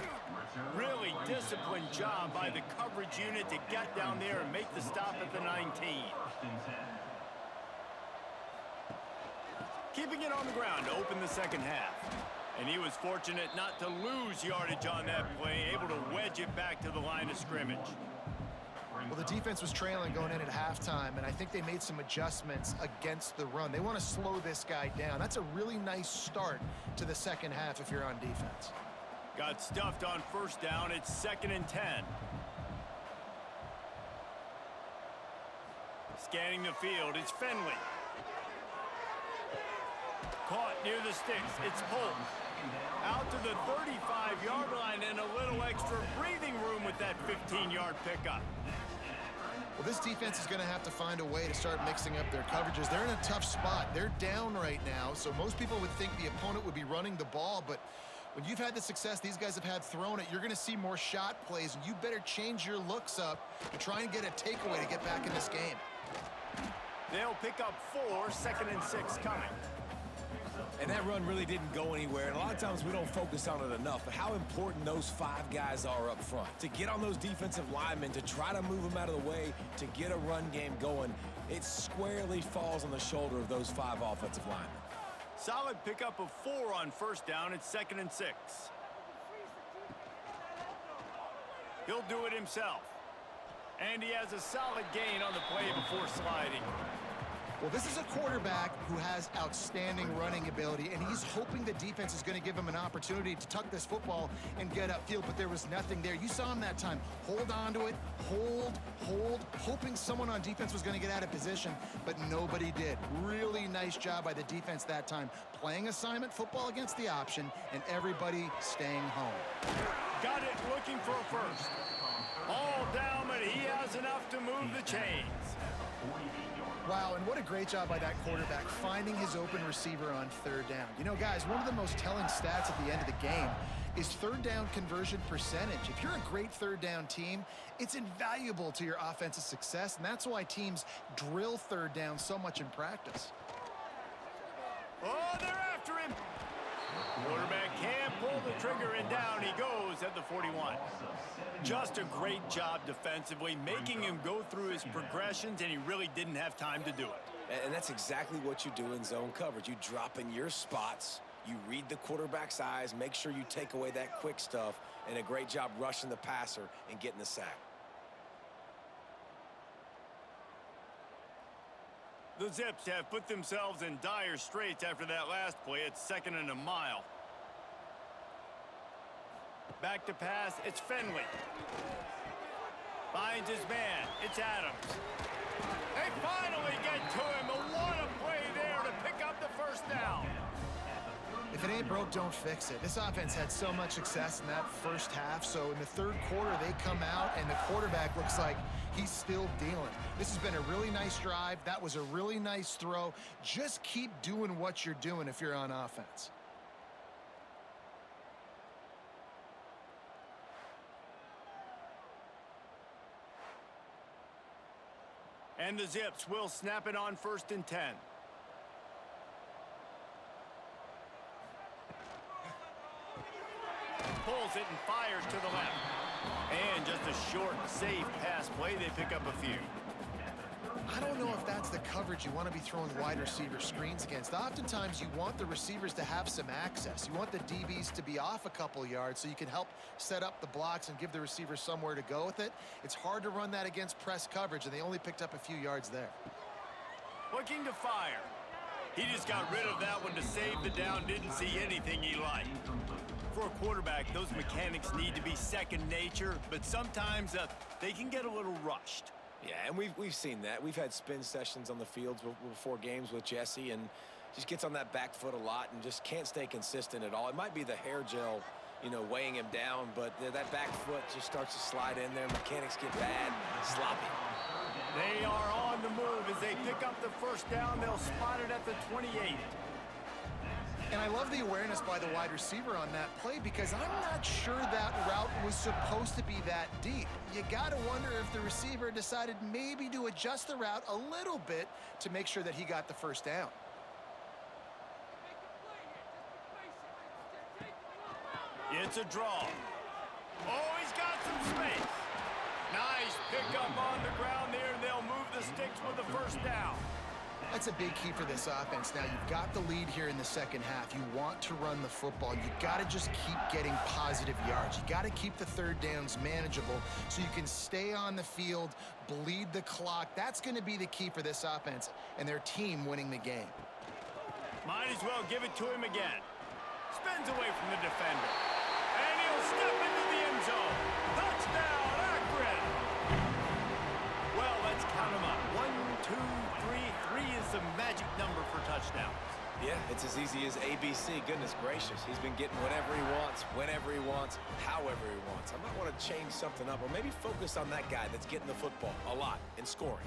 Really disciplined job by the coverage unit to get down there and make the stop at the 19. Keeping it on the ground to open the 2nd half. And he was fortunate not to lose yardage on that play, able to wedge it back to the line of scrimmage. Well, the defense was trailing going in at halftime, and I think they made some adjustments against the run. They want to slow this guy down. That's a really nice start to the second half if you're on defense. Got stuffed on first down. It's 2nd and 10. Scanning the field, it's Finley. Caught near the sticks, it's Polk. Out to the 35-yard line and a little extra breathing room with that 15-yard pickup. Well, this defense is going to have to find a way to start mixing up their coverages. They're in a tough spot. They're down right now, so most people would think the opponent would be running the ball, but when you've had the success these guys have had throwing it, you're going to see more shot plays, and you better change your looks up to try and get a takeaway to get back in this game. They'll pick up 4, 2nd and 6 coming. And that run really didn't go anywhere. And a lot of times we don't focus on it enough, but how important those 5 guys are up front. To get on those defensive linemen, to try to move them out of the way, to get a run game going, it squarely falls on the shoulder of those 5 offensive linemen. Solid pickup of 4 on first down. It's 2nd and 6. He'll do it himself. And he has a solid gain on the play before sliding. Well, this is a quarterback who has outstanding running ability, and he's hoping the defense is going to give him an opportunity to tuck this football and get upfield, but there was nothing there. You saw him that time. Hold on to it, hold, hoping someone on defense was going to get out of position, but nobody did. Really nice job by the defense that time, playing assignment football against the option, and everybody staying home. Got it, looking for a first. All down, but he has enough to move the chains. Wow, and what a great job by that quarterback, finding his open receiver on third down. You know, guys, one of the most telling stats at the end of the game is third down conversion percentage. If you're a great third down team, it's invaluable to your offensive success, and that's why teams drill third down so much in practice. Oh, they're after him. Quarterback can't pull the trigger, and down he goes at the 41. Just a great job defensively, making him go through his progressions, and he really didn't have time to do it. And that's exactly what you do in zone coverage. You drop in your spots, you read the quarterback's eyes, make sure you take away that quick stuff, and a great job rushing the passer and getting the sack. The Zips have put themselves in dire straits after that last play. It's 2nd and a mile. Back to pass, it's Finley. Finds his man, it's Adams. They finally get to him, but what a play there to pick up the first down. If it ain't broke, don't fix it. This offense had so much success in that first half, so in the third quarter, they come out, and the quarterback looks like he's still dealing. This has been a really nice drive. That was a really nice throw. Just keep doing what you're doing if you're on offense. And the Zips will snap it on 1st and 10. Pulls it and fires to the left. And just a short, safe pass play. They pick up a few. I don't know if that's the coverage you want to be throwing wide receiver screens against. Oftentimes, you want the receivers to have some access. You want the DBs to be off a couple yards so you can help set up the blocks and give the receiver somewhere to go with it. It's hard to run that against press coverage, and they only picked up a few yards there. Looking to fire. He just got rid of that one to save the down. Didn't see anything he liked. For a quarterback, those mechanics need to be second nature, but sometimes they can get a little rushed. Yeah, and we've seen that. We've had spin sessions on the fields before games with Jesse, and just gets on that back foot a lot and just can't stay consistent at all. It might be the hair gel, you know, weighing him down, but that back foot just starts to slide in there. Mechanics get bad, sloppy. They are on the move as they pick up the first down. They'll spot it at the 28. And I love the awareness by the wide receiver on that play because I'm not sure that route was supposed to be that deep. You got to wonder if the receiver decided maybe to adjust the route a little bit to make sure that he got the first down. It's a draw. Oh, he's got some space. Nice pickup on the ground there. They'll move the sticks with the first down. That's a big key for this offense. Now, you've got the lead here in the second half. You want to run the football. You've got to just keep getting positive yards. You got to keep the third downs manageable so you can stay on the field, bleed the clock. That's going to be the key for this offense and their team winning the game. Might as well give it to him again. Spins away from the defender. And he'll step into the end zone. Touchdown, Akron! Well, let's count them up. 1, 2, 3. 3 is the magic number for touchdowns. Yeah, it's as easy as ABC. Goodness gracious. He's been getting whatever he wants, whenever he wants, however he wants. I might want to change something up or maybe focus on that guy that's getting the football a lot and scoring.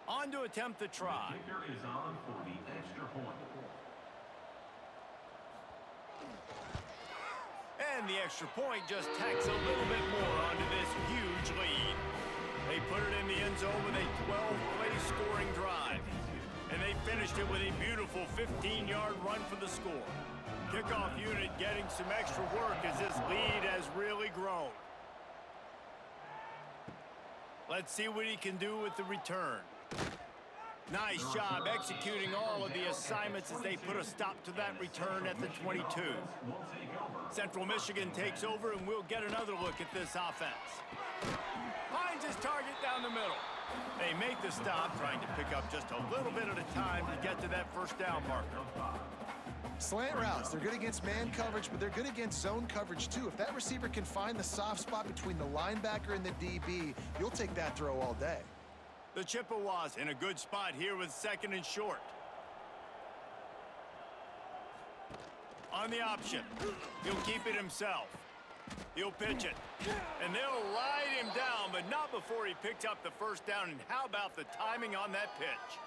On to attempt the try. The kicker is on for the extra point. And the extra point just tacks a little bit more onto this huge lead. They put it in the end zone with a 12-play scoring drive. And they finished it with a beautiful 15-yard run for the score. Kickoff unit getting some extra work as this lead has really grown. Let's see what he can do with the return. Nice job executing all of the assignments as they put a stop to that return at the 22. Central Michigan takes over, and we'll get another look at this offense. Finds his target down the middle. They make the stop, trying to pick up just a little bit at a time to get to that first down marker. Slant routes, they're good against man coverage, but they're good against zone coverage too. If that receiver can find the soft spot between the linebacker and the DB, you'll take that throw all day. The Chippewas in a good spot here with 2nd and short. On the option, he'll keep it himself. He'll pitch it, and they'll ride him down, but not before he picks up the first down. And how about the timing on that pitch?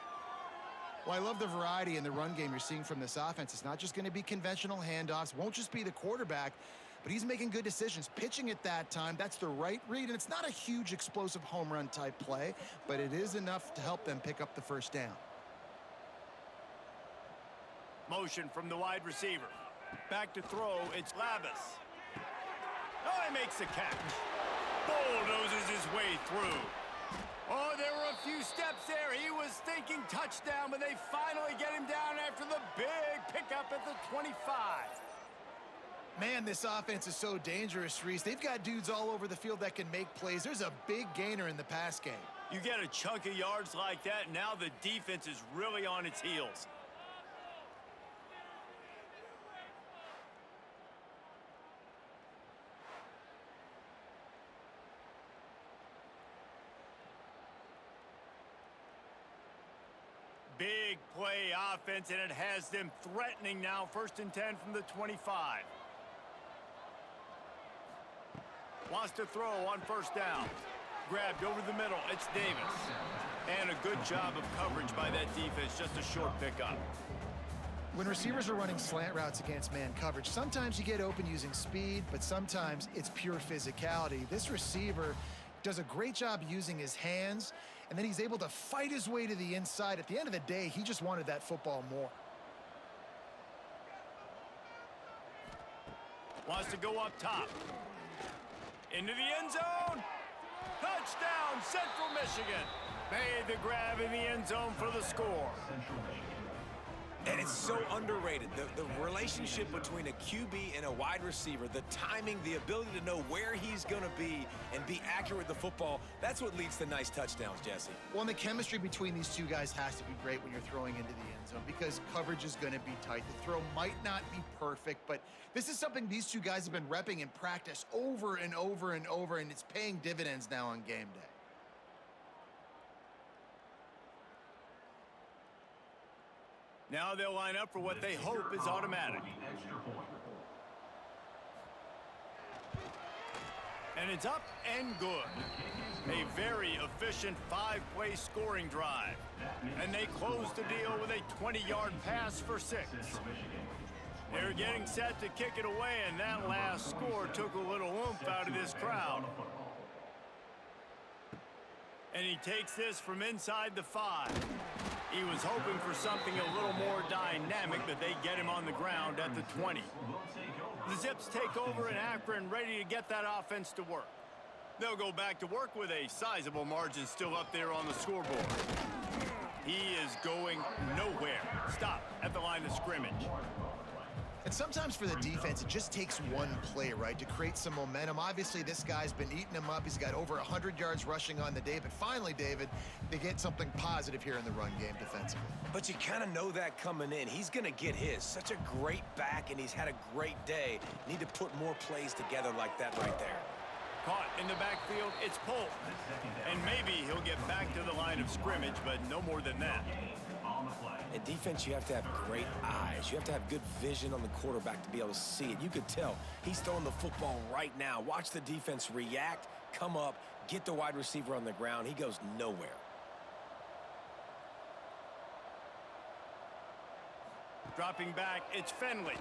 Well, I love the variety in the run game you're seeing from this offense. It's not just going to be conventional handoffs, won't just be the quarterback, but he's making good decisions. Pitching at that time, that's the right read, and it's not a huge explosive home run type play, but it is enough to help them pick up the first down. Motion from the wide receiver. Back to throw, it's Labus. Oh, he makes the catch. Bulldozes his way through. Oh, there were a few steps there. He was thinking touchdown, but they finally get him down after the big pickup at the 25. Man, this offense is so dangerous, Reese. They've got dudes all over the field that can make plays. There's a big gainer in the pass game. You get a chunk of yards like that, now the defense is really on its heels. Big play offense, and it has them threatening now. 1st and 10 from the 25. Wants to throw on first down. Grabbed over the middle. It's Davis. And a good job of coverage by that defense. Just a short pickup. When receivers are running slant routes against man coverage, sometimes you get open using speed, but sometimes it's pure physicality. This receiver does a great job using his hands, and then he's able to fight his way to the inside. At the end of the day, he just wanted that football more. Wants to go up top. Into the end zone. Touchdown, Central Michigan. Made the grab in the end zone for the score. And it's so underrated. The relationship between a QB and a wide receiver, the timing, the ability to know where he's going to be and be accurate with the football, that's what leads to nice touchdowns, Jesse. Well, and the chemistry between these two guys has to be great when you're throwing into the end zone because coverage is going to be tight. The throw might not be perfect, but this is something these two guys have been repping in practice over and over and over, and it's paying dividends now on game day. Now they'll line up for what they hope is automatic. And it's up and good. A very efficient 5-play scoring drive. And they close the deal with a 20-yard pass for 6. They're getting set to kick it away, and that last score took a little oomph out of this crowd. And he takes this from inside the 5. He was hoping for something a little more dynamic, but they get him on the ground at the 20. The Zips take over in Akron, ready to get that offense to work. They'll go back to work with a sizable margin still up there on the scoreboard. He is going nowhere. Stop at the line of scrimmage. And sometimes for the defense, it just takes one play, right, to create some momentum. Obviously, this guy's been eating him up. He's got over 100 yards rushing on the day. But finally, David, they get something positive here in the run game defensively. But you kind of know that coming in. He's going to get his. Such a great back, and he's had a great day. Need to put more plays together like that right there. Caught in the backfield, it's Polk. And maybe he'll get back to the line of scrimmage, but no more than that. In defense, you have to have great eyes. You have to have good vision on the quarterback to be able to see it. You could tell he's throwing the football right now. Watch the defense react, come up, get the wide receiver on the ground. He goes nowhere. Dropping back, it's Finley.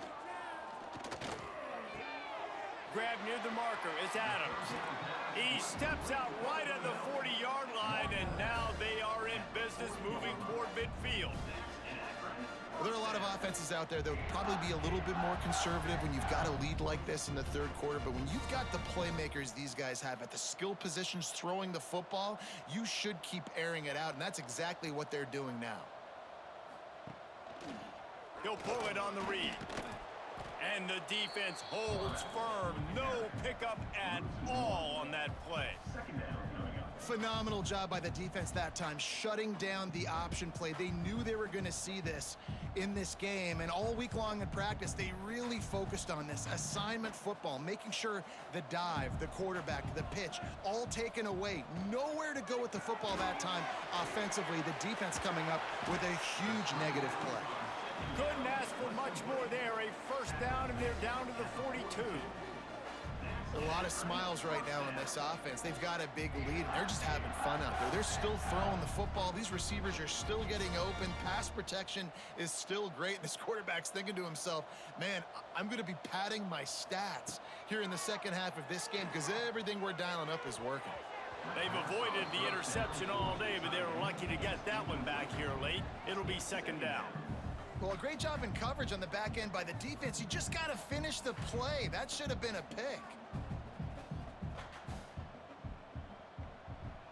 Grab near the marker, it's Adams. He steps out right at the 40-yard line, and now they are in business moving toward midfield. Well, there are a lot of offenses out there that would probably be a little bit more conservative when you've got a lead like this in the third quarter. But when you've got the playmakers these guys have at the skill positions throwing the football, you should keep airing it out, and that's exactly what they're doing now. He'll pull it on the read. And the defense holds firm. No pickup at all on that play. Phenomenal job by the defense that time, shutting down the option play. They knew they were going to see this in this game, and all week long in practice, they really focused on this assignment football, making sure the dive, the quarterback, the pitch, all taken away. Nowhere to go with the football that time offensively. The defense coming up with a huge negative play. Couldn't ask for much more there. A first down, and they're down to the 42. A lot of smiles right now in this offense. They've got a big lead, and they're just having fun out there. They're still throwing the football. These receivers are still getting open. Pass protection is still great. This quarterback's thinking to himself, man, I'm going to be padding my stats here in the second half of this game because everything we're dialing up is working. They've avoided the interception all day, but they were lucky to get that one back here late. It'll be second down. Well, a great job in coverage on the back end by the defense. You just got to finish the play. That should have been a pick.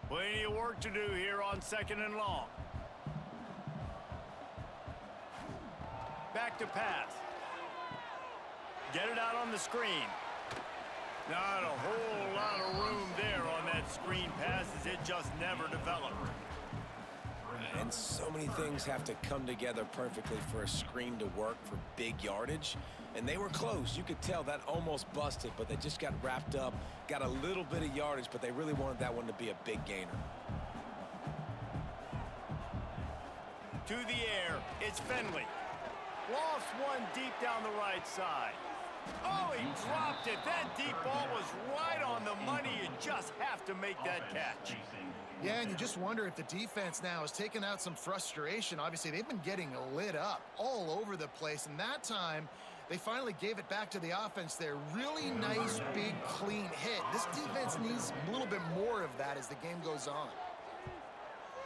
Plenty of work to do here on second and long. Back to pass. Get it out on the screen. Not a whole lot of room there on that screen pass as it just never developed. And so many things have to come together perfectly for a screen to work for big yardage. And they were close. You could tell that almost busted, but they just got wrapped up, got a little bit of yardage, but they really wanted that one to be a big gainer. To the air, it's Finley. Lost one deep down the right side. Oh, he dropped it. That deep ball was right on the money. You just have to make that catch. Yeah, and you just wonder if the defense now has taken out some frustration. Obviously, they've been getting lit up all over the place, and that time, they finally gave it back to the offense there. Really nice, big, clean hit. This defense needs a little bit more of that as the game goes on.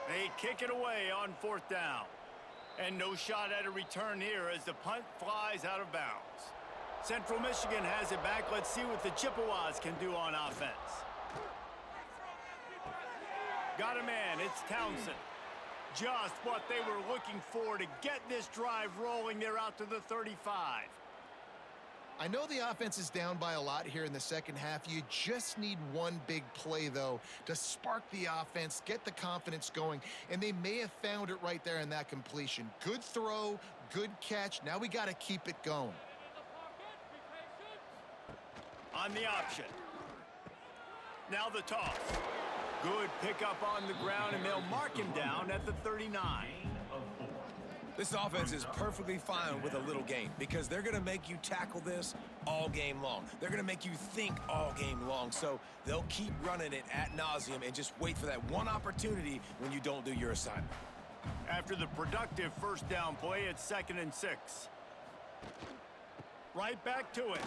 They kick it away on fourth down. And no shot at a return here as the punt flies out of bounds. Central Michigan has it back. Let's see what the Chippewas can do on offense. Got a man, it's Townsend. Just what they were looking for to get this drive rolling. They're out to the 35. I know the offense is down by a lot here in the second half. You just need one big play, though, to spark the offense, get the confidence going, and they may have found it right there in that completion. Good throw, good catch. Now we got to keep it going. On the option. Now the toss. Good pickup on the ground, and they'll mark him down at the 39. This offense is perfectly fine with a little game because they're going to make you tackle this all game long. They're going to make you think all game long, so they'll keep running it ad nauseum and just wait for that one opportunity when you don't do your assignment. After the productive first down play, it's 2nd and 6. Right back to it.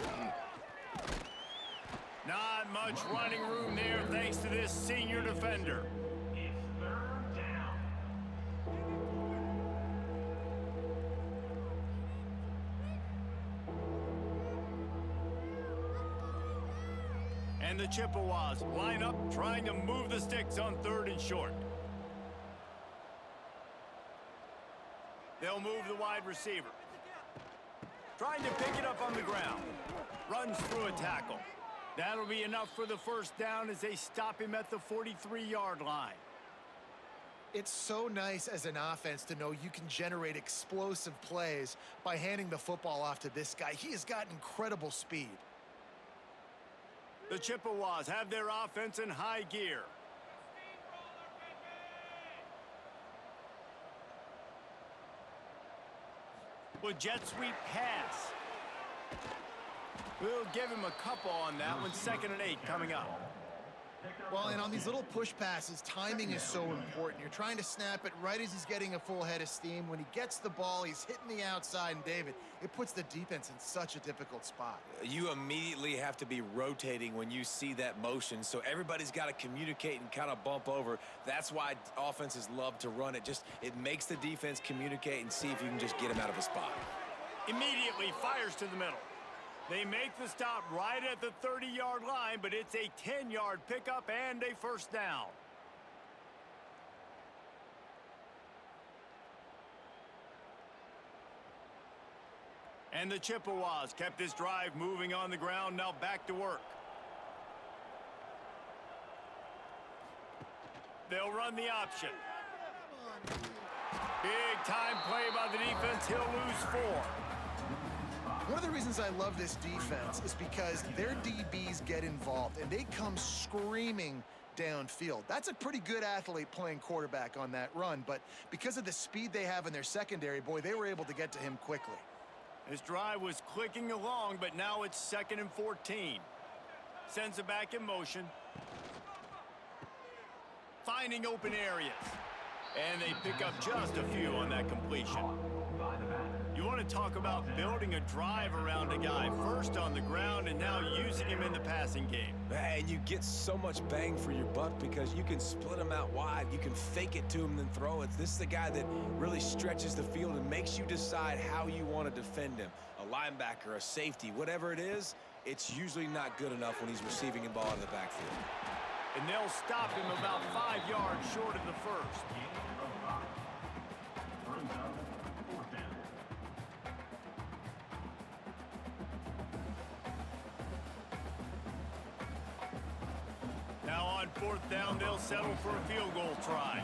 Not much running room there thanks to this senior defender. And the Chippewas line up, trying to move the sticks on 3rd and short. They'll move the wide receiver. Trying to pick it up on the ground. Runs through a tackle. That'll be enough for the first down as they stop him at the 43-yard line. It's so nice as an offense to know you can generate explosive plays by handing the football off to this guy. He has got incredible speed. The Chippewas have their offense in high gear. With jet sweep pass. We'll give him a couple on that one. 2nd and 8 coming up. Well, and on these little push passes, timing is so important. You're trying to snap it right as he's getting a full head of steam. When he gets the ball, he's hitting the outside, and David, it puts the defense in such a difficult spot. You immediately have to be rotating when you see that motion, so everybody's got to communicate and kind of bump over. That's why offenses love to run it. It makes the defense communicate and see if you can just get him out of a spot. Immediately fires to the middle. They make the stop right at the 30-yard line, but it's a 10-yard pickup and a first down. And the Chippewas kept this drive moving on the ground, now back to work. They'll run the option. Big-time play by the defense. He'll lose 4. One of the reasons I love this defense is because their DBs get involved, and they come screaming downfield. That's a pretty good athlete playing quarterback on that run, but because of the speed they have in their secondary, boy, they were able to get to him quickly. This drive was clicking along, but now it's 2nd and 14. Sends it back in motion. Finding open areas. And they pick up just a few on that completion. You want to talk about building a drive around a guy, first on the ground and now using him in the passing game. And you get so much bang for your buck because you can split him out wide. You can fake it to him and then throw it. This is the guy that really stretches the field and makes you decide how you want to defend him. A linebacker, a safety, whatever it is, it's usually not good enough when he's receiving a ball in the backfield. And they'll stop him about 5 yards short of the first. Now on 4th down, they'll settle for a field goal try.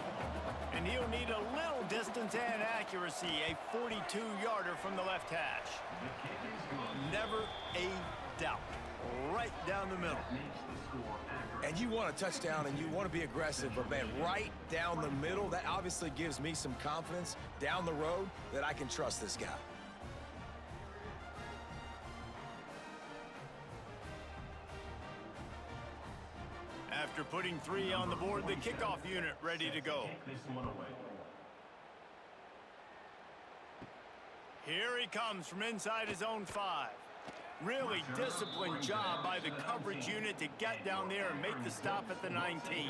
And he'll need a little distance and accuracy, a 42-yarder from the left hash. Never a doubt. Right down the middle. And you want a touchdown and you want to be aggressive, but man, right down the middle, that obviously gives me some confidence down the road that I can trust this guy. After putting 3 on the board, the kickoff unit ready to go. Here he comes from inside his own 5. Really disciplined job by the coverage unit to get down there and make the stop at the 19.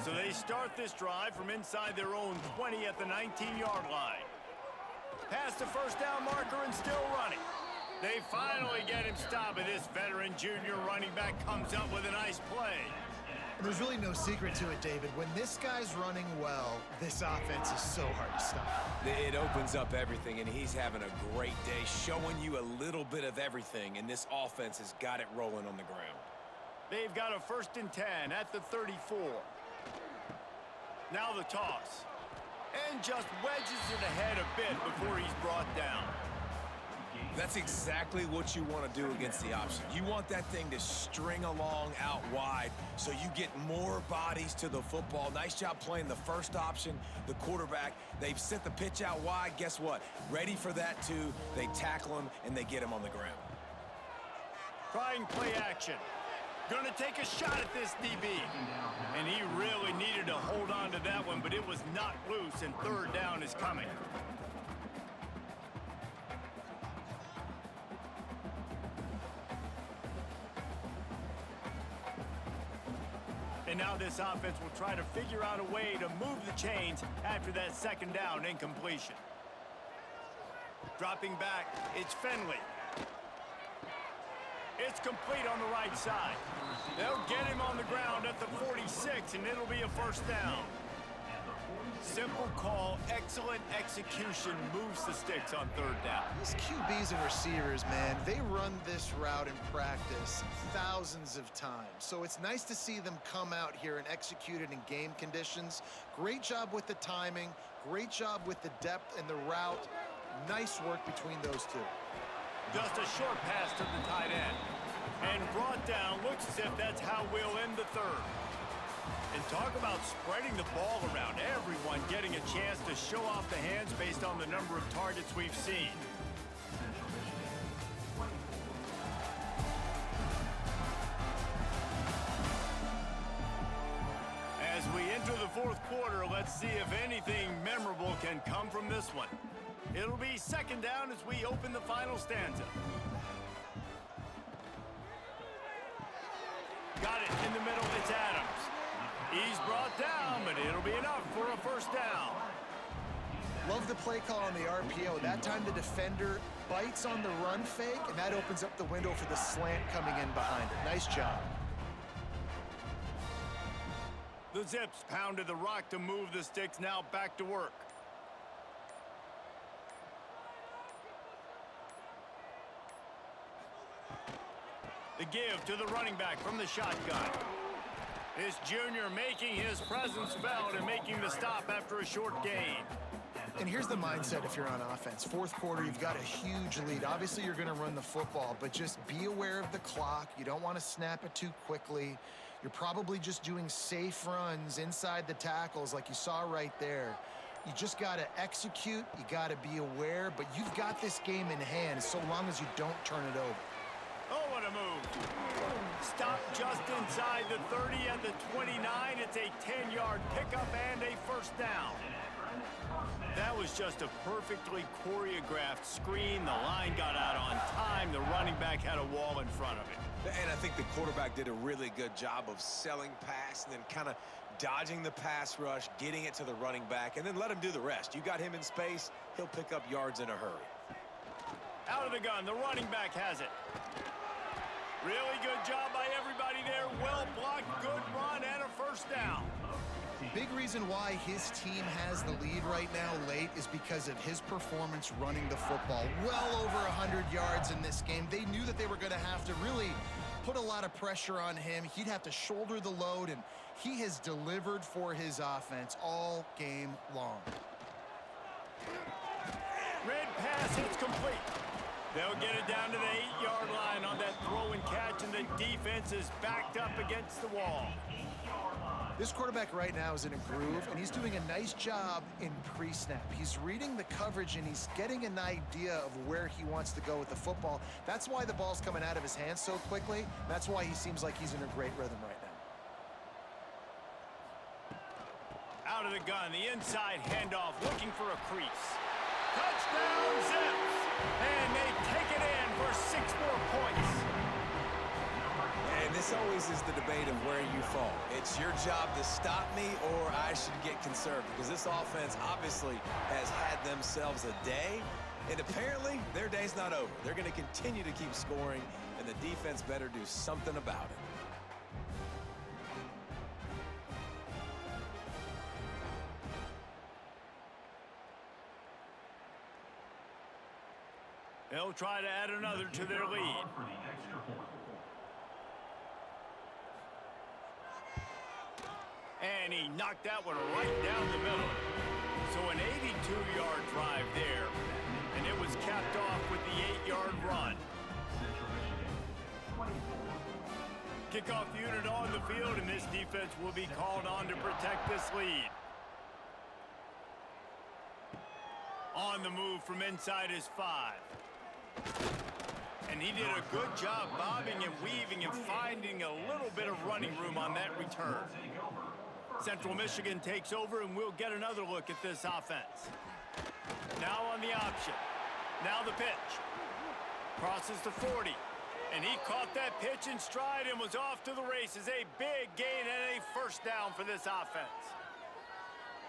So they start this drive from inside their own 20 at the 19-yard line. Past the first down marker and still running. They finally get him stopped, and this veteran junior running back comes up with a nice play. There's really no secret to it, David. When this guy's running well, this offense is so hard to stop. It opens up everything, and he's having a great day, showing you a little bit of everything, and this offense has got it rolling on the ground. They've got a 1st and 10 at the 34. Now the toss. And just wedges it ahead a bit before he's brought down. That's exactly what you want to do against the option. You want that thing to string along out wide so you get more bodies to the football. Nice job playing the first option, the quarterback. They've sent the pitch out wide. Guess what? Ready for that too. They tackle him and they get him on the ground. Trying play action. Gonna take a shot at this DB. And he really needed to hold on to that one, but it was knocked loose, and 3rd down is coming. And now this offense will try to figure out a way to move the chains after that 2nd down incompletion. Dropping back, it's Finley. It's complete on the right side. They'll get him on the ground at the 46, and it'll be a first down. Simple call, excellent execution, moves the sticks on third down. These QBs and receivers, man, they run this route in practice thousands of times. So it's nice to see them come out here and execute it in game conditions. Great job with the timing, great job with the depth and the route. Nice work between those two. Just a short pass to the tight end. And brought down, looks as if that's how we'll end the third. And talk about spreading the ball around, everyone getting a chance to show off the hands based on the number of targets we've seen. As we enter the fourth quarter, let's see if anything memorable can come from this one. It'll be second down as we open the final stanza. Got it in the middle, it's Adams. He's brought down, but it'll be enough for a first down. Love the play call on the RPO. That time the defender bites on the run fake, and that opens up the window for the slant coming in behind it. Nice job. The Zips pounded the rock to move the sticks, now back to work. The give to the running back from the shotgun. This junior making his presence felt and making the stop after a short gain. And here's the mindset if you're on offense. Fourth quarter, you've got a huge lead. Obviously, you're going to run the football, but just be aware of the clock. You don't want to snap it too quickly. You're probably just doing safe runs inside the tackles like you saw right there. You just got to execute. You got to be aware, but you've got this game in hand so long as you don't turn it over. Oh, what a move. Stop just inside the 30 and the 29. It's a 10-yard pickup and a first down. That was just a perfectly choreographed screen. The line got out on time. The running back had a wall in front of it. And I think the quarterback did a really good job of selling pass and then kind of dodging the pass rush, getting it to the running back, and then let him do the rest. You got him in space, he'll pick up yards in a hurry. Out of the gun, the running back has it. Really good job by everybody there. Well blocked, good run, and a first down. Big reason why his team has the lead right now late is because of his performance running the football. Well over 100 yards in this game. They knew that they were going to have to really put a lot of pressure on him. He'd have to shoulder the load, and he has delivered for his offense all game long. Red pass, it's complete. They'll get it down to the 8-yard line on that throw and catch, and the defense is backed up against the wall. This quarterback right now is in a groove, and he's doing a nice job in pre-snap. He's reading the coverage, and he's getting an idea of where he wants to go with the football. That's why the ball's coming out of his hands so quickly. That's why he seems like he's in a great rhythm right now. Out of the gun, the inside handoff, looking for a crease. Touchdown, Zips! And they take it in for 6 more points. And this always is the debate of where you fall. It's your job to stop me or I should get conservative, because this offense obviously has had themselves a day, and apparently their day's not over. They're going to continue to keep scoring, and the defense better do something about it. They'll try to add another to their lead. And he knocked that one right down the middle. So an 82-yard drive there, and it was capped off with the 8-yard run. Kickoff unit on the field, and this defense will be called on to protect this lead. On the move from inside his 5. And he did a good job bobbing and weaving and finding a little bit of running room on that return. Central Michigan takes over, and we'll get another look at this offense. Now on the option. Now the pitch. Crosses the 40. And he caught that pitch in stride and was off to the races. A big gain and a first down for this offense.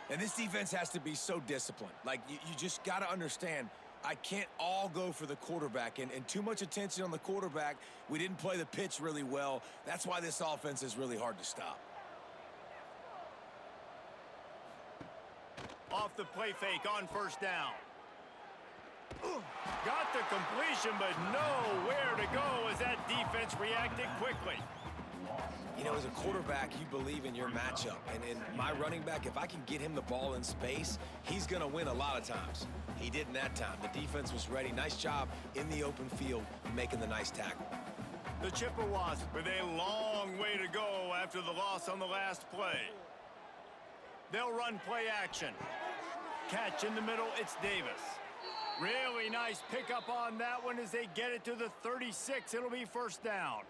And this defense has to be so disciplined. Like, you just got to understand, I can't all go for the quarterback, and too much attention on the quarterback. We didn't play the pitch really well. That's why this offense is really hard to stop. Off the play fake on first down. Got the completion, but nowhere to go as that defense reacted quickly. You know, as a quarterback, you believe in your matchup. And in my running back, if I can get him the ball in space, he's going to win a lot of times. He didn't that time. The defense was ready. Nice job in the open field making the nice tackle. The Chippewas with a long way to go after the loss on the last play. They'll run play action. Catch in the middle, it's Davis. Really nice pickup on that one as they get it to the 36. It'll be first down.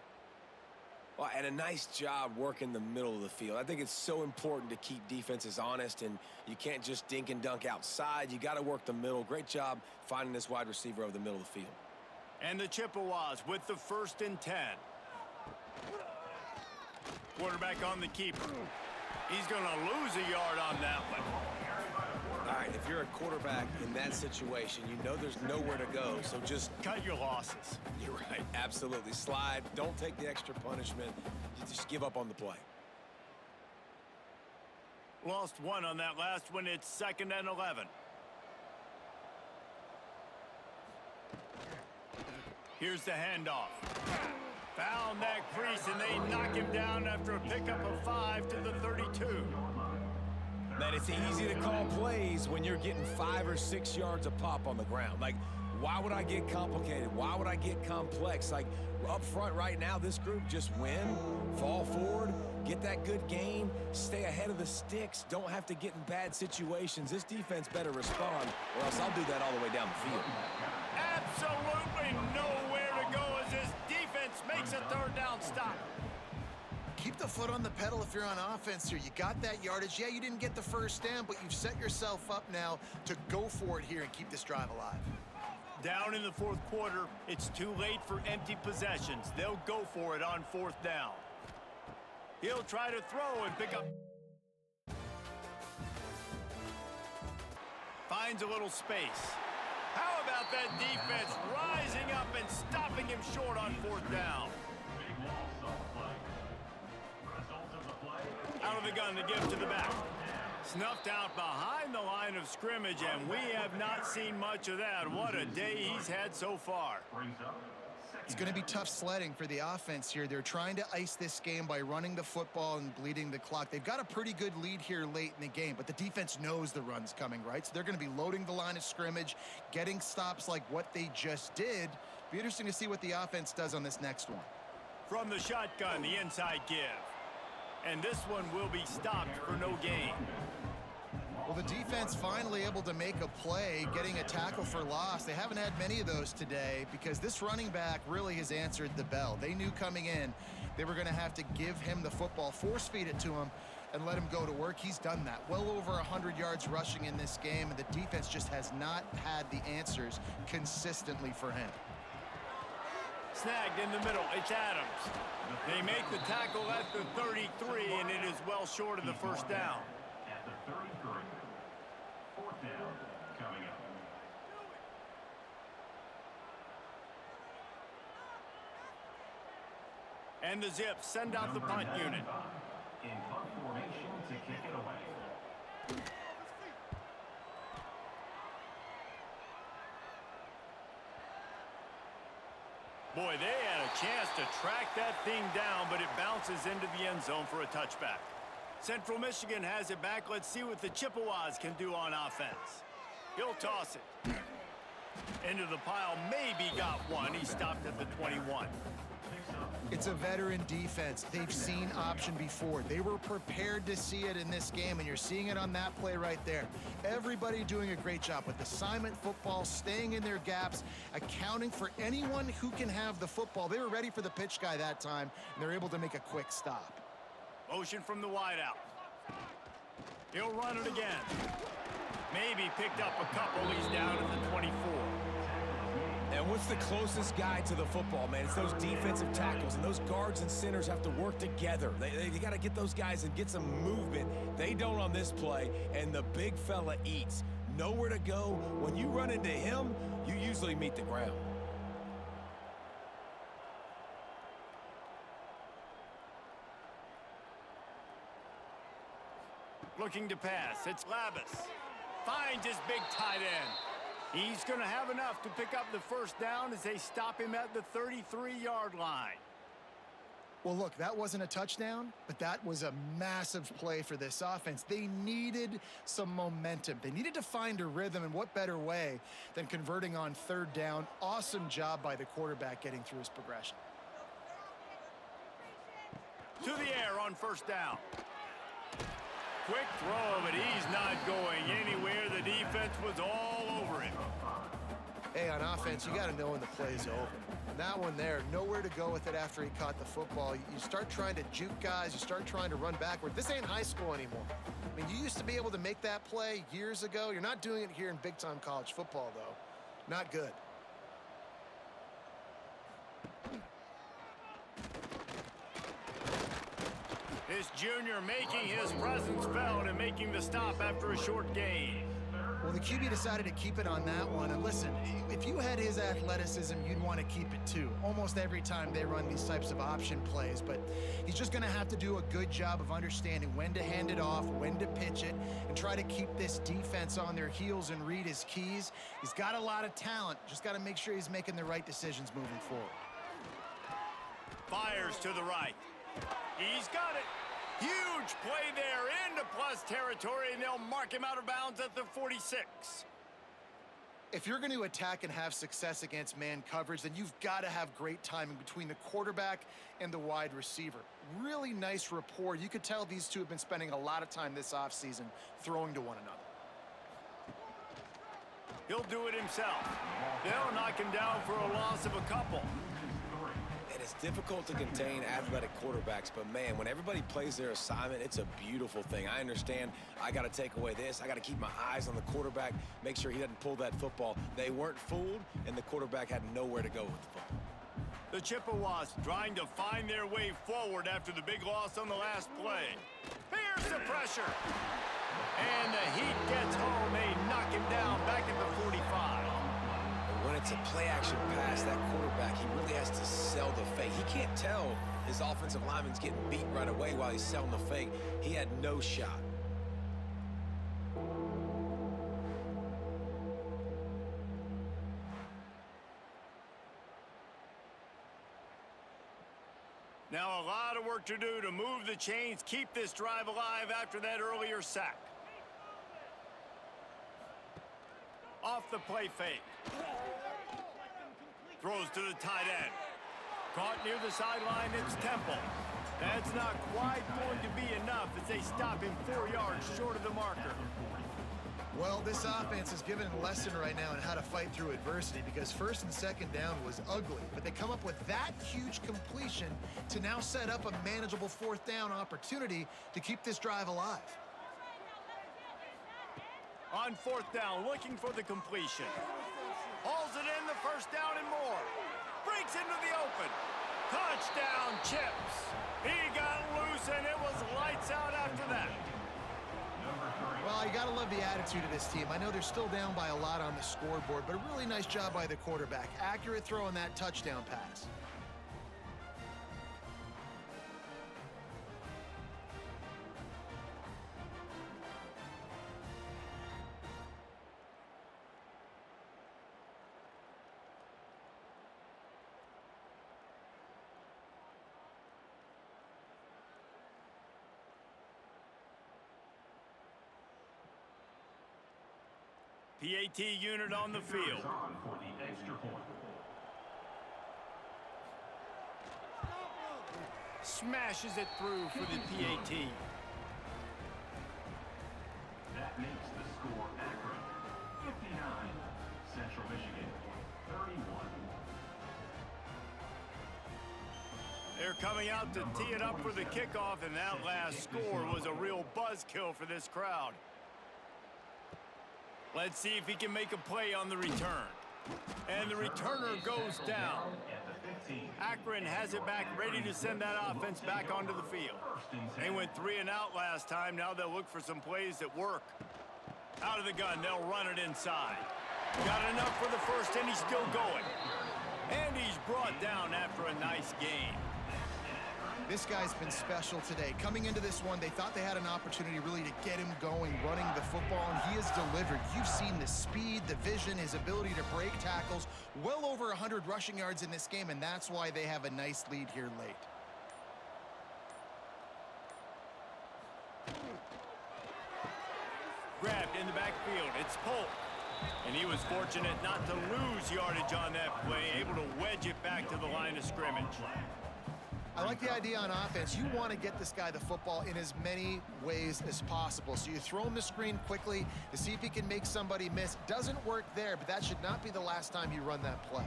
Well, and a nice job working the middle of the field. I think it's so important to keep defenses honest, and you can't just dink and dunk outside. You got to work the middle. Great job finding this wide receiver over the middle of the field. And the Chippewas with the 1st and 10. Quarterback on the keeper. He's going to lose a yard on that one. All right, if you're a quarterback in that situation, you know there's nowhere to go, so just cut your losses. You're right, absolutely. Slide, don't take the extra punishment. You just give up on the play. Lost one on that last one. It's 2nd and 11. Here's the handoff. Found that crease, and they knock him down after a pickup of 5 to the 32. Man, it's easy to call plays when you're getting 5 or 6 yards a pop on the ground. Like, why would I get complicated? Why would I get complex? Like, up front right now, this group just win, fall forward, get that good gain, stay ahead of the sticks, don't have to get in bad situations. This defense better respond, or else I'll do that all the way down the field. Absolutely nowhere to go as this defense makes a 3rd down stop. Keep the foot on the pedal if you're on offense here. You got that yardage. Yeah, you didn't get the first down, but you've set yourself up now to go for it here and keep this drive alive. Down in the 4th quarter, it's too late for empty possessions. They'll go for it on 4th down. He'll try to throw and pick up. Finds a little space. How about that defense rising up and stopping him short on 4th down? Out of the gun to give to the back. Snuffed out behind the line of scrimmage, and we have not seen much of that. What a day he's had so far. It's going to be tough sledding for the offense here. They're trying to ice this game by running the football and bleeding the clock. They've got a pretty good lead here late in the game, but the defense knows the run's coming, right? So they're going to be loading the line of scrimmage, getting stops like what they just did. Be interesting to see what the offense does on this next one. From the shotgun, the inside give. And this one will be stopped for no gain. Well, the defense finally able to make a play, getting a tackle for loss. They haven't had many of those today because this running back really has answered the bell. They knew coming in they were going to have to give him the football, force feed it to him, and let him go to work. He's done that. Well over 100 yards rushing in this game, and the defense just has not had the answers consistently for him. Snagged in the middle, it's Adams. They make the tackle at the 33, and it is well short of the first down. At the 33. 4th down coming up. And the Zips send out the punt unit. In punt formation to kick it away. Boy, they had a chance to track that thing down, but it bounces into the end zone for a touchback. Central Michigan has it back. Let's see what the Chippewas can do on offense. He'll toss it. Into the pile, maybe got one. He stopped at the 21. It's a veteran defense. They've seen option before. They were prepared to see it in this game, and you're seeing it on that play right there. Everybody doing a great job with assignment football, staying in their gaps, accounting for anyone who can have the football. They were ready for the pitch guy that time, and they're able to make a quick stop. Motion from the wideout. He'll run it again. Maybe picked up a couple. He's down at the 24. And what's the closest guy to the football, man? It's those defensive tackles, and those guards and centers have to work together. They got to get those guys and get some movement. They don't on this play, and the big fella eats. nowhere to go, when you run into him, you usually meet the ground. Looking to pass. It's Labus. Finds his big tight end. He's going to have enough to pick up the first down as they stop him at the 33-yard line. Well, look, that wasn't a touchdown, but that was a massive play for this offense. They needed some momentum. They needed to find a rhythm, and what better way than converting on third down. Awesome job by the quarterback getting through his progression. To the air on first down. Quick throw, but he's not going anywhere. The defense was all over him. Hey, on offense, you got to know when the play's over. And that one there, nowhere to go with it after he caught the football. You start trying to juke guys. You start trying to run backward. This ain't high school anymore. I mean, you used to be able to make that play years ago. You're not doing it here in big-time college football, though. Not good. This junior making his presence felt and making the stop after a short gain. Well, the QB decided to keep it on that one. And listen, if you had his athleticism, you'd want to keep it too. Almost every time they run these types of option plays. But he's just going to have to do a good job of understanding when to hand it off, when to pitch it, and try to keep this defense on their heels and read his keys. He's got a lot of talent. Just got to make sure he's making the right decisions moving forward. Fires to the right. He's got it. Huge play there into plus territory, and they'll mark him out of bounds at the 46. If you're going to attack and have success against man coverage, then you've got to have great timing between the quarterback and the wide receiver. Really nice rapport. You could tell these two have been spending a lot of time this offseason throwing to one another. He'll do it himself. They'll knock him down for a loss of a couple. It's difficult to contain athletic quarterbacks, but man, when everybody plays their assignment, it's a beautiful thing. I understand I got to take away this. I got to keep my eyes on the quarterback, make sure he doesn't pull that football. They weren't fooled, and the quarterback had nowhere to go with the football. The Chippewas trying to find their way forward after the big loss on the last play. Here's the pressure. And the Heat gets home. They knock him down back at the 45. When it's a play-action pass, that quarterback, he really has to sell the fake. He can't tell his offensive lineman's getting beat right away while he's selling the fake. He had no shot. Now a lot of work to do to move the chains, keep this drive alive after that earlier sack. Off the play fake. Throws to the tight end. Caught near the sideline, it's Temple. That's not quite going to be enough as they stop him 4 yards short of the marker. Well, this offense is given a lesson right now on how to fight through adversity because first and second down was ugly, but they come up with that huge completion to now set up a manageable fourth down opportunity to keep this drive alive. On fourth down, looking for the completion. Hauls it in, the first down and more. Breaks into the open. Touchdown, Chips. He got loose, and it was lights out after that. Well, you got to love the attitude of this team. I know they're still down by a lot on the scoreboard, but a really nice job by the quarterback. Accurate throw on that touchdown pass. PAT unit on the field. On for the extra point. Smashes it through for the PAT. That makes the score Akron 59, Central Michigan 31. They're coming out to tee it up for the kickoff, and that last score was a real buzzkill for this crowd. Let's see if he can make a play on the return. And the returner goes down. Akron has it back, ready to send that offense back onto the field. They went 3 and out last time. Now they'll look for some plays that work. Out of the gun, they'll run it inside. Got enough for the first, and he's still going. And he's brought down after a nice gain. This guy's been special today. Coming into this one, they thought they had an opportunity really to get him going, running the football, and he has delivered. You've seen the speed, the vision, his ability to break tackles. Well over 100 rushing yards in this game, and that's why they have a nice lead here late. Grabbed in the backfield. It's Polk. And he was fortunate not to lose yardage on that play, able to wedge it back to the line of scrimmage. I like the idea on offense. You want to get this guy the football in as many ways as possible. So you throw him the screen quickly to see if he can make somebody miss. Doesn't work there, but that should not be the last time you run that play.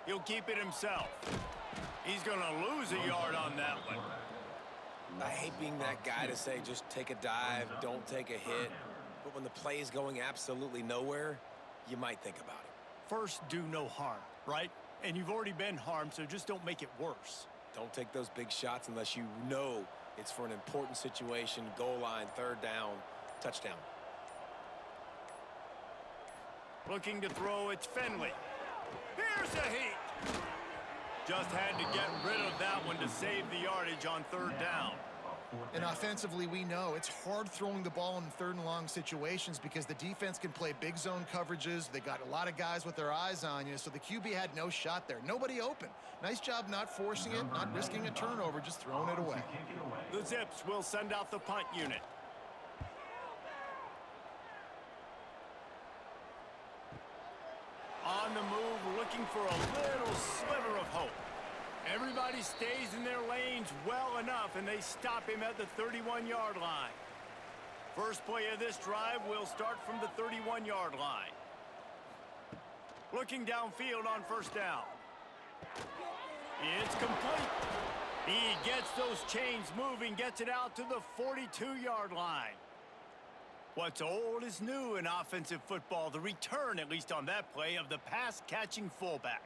He'll keep it himself. He's going to lose a yard on that one. I hate being that guy to say just take a dive, don't take a hit. But when the play is going absolutely nowhere, you might think about it. First, do no harm, right? And you've already been harmed, so just don't make it worse. Don't take those big shots unless you know it's for an important situation, goal line, third down, touchdown. Looking to throw, it's Finley. Here's a heat. Just had to get rid of that one to save the yardage on third down. And offensively, we know it's hard throwing the ball in third and long situations because the defense can play big zone coverages. They got a lot of guys with their eyes on you, so the QB had no shot there. Nobody open. Nice job not forcing it, not risking a turnover, just throwing it away. The Zips will send out the punt unit. On the move, looking for a little sliver of hope. Everybody stays in their lanes well enough, and they stop him at the 31-yard line. First play of this drive will start from the 31-yard line. Looking downfield on first down. It's complete. He gets those chains moving, gets it out to the 42-yard line. What's old is new in offensive football. The return, at least on that play, of the pass-catching fullback.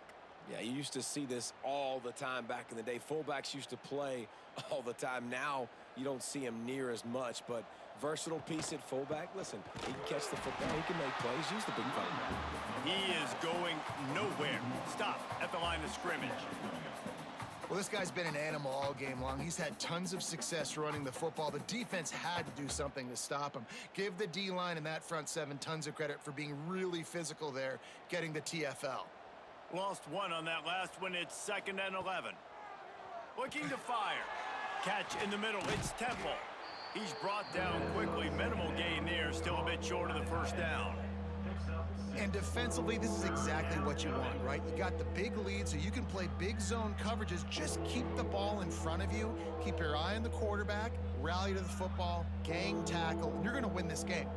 Yeah, you used to see this all the time back in the day. Fullbacks used to play all the time. Now you don't see him near as much, but versatile piece at fullback. Listen, he can catch the football. He can make plays. Use the big play. He is going nowhere. Stop at the line of scrimmage. Well, this guy's been an animal all game long. He's had tons of success running the football. The defense had to do something to stop him. Give the D-line and that front seven tons of credit for being really physical there, getting the TFL. Lost one on that last one. It's 2nd and 11. Looking to fire. Catch in the middle. It's Temple. He's brought down quickly. Minimal gain there. Still a bit short of the first down. And defensively, this is exactly what you want, right? You got the big lead, so you can play big zone coverages. Just keep the ball in front of you. Keep your eye on the quarterback. Rally to the football. Gang tackle. And you're going to win this game.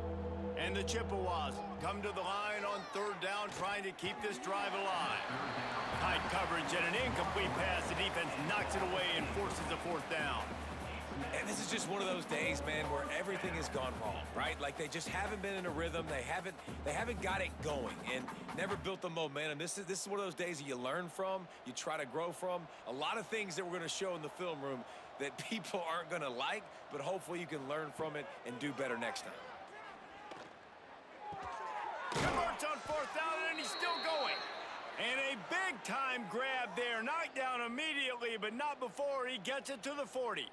And the Chippewas come to the line on third down, trying to keep this drive alive. Tight coverage and an incomplete pass. The defense knocks it away and forces a fourth down. And this is just one of those days, man, where everything has gone wrong, right? Like they just haven't been in a rhythm. They haven't got it going and never built the momentum. This is one of those days that you learn from, you try to grow from. A lot of things that we're going to show in the film room that people aren't going to like, but hopefully you can learn from it and do better next time. Converts on fourth down, and he's still going. And a big-time grab there. Knocked down immediately, but not before he gets it to the 40.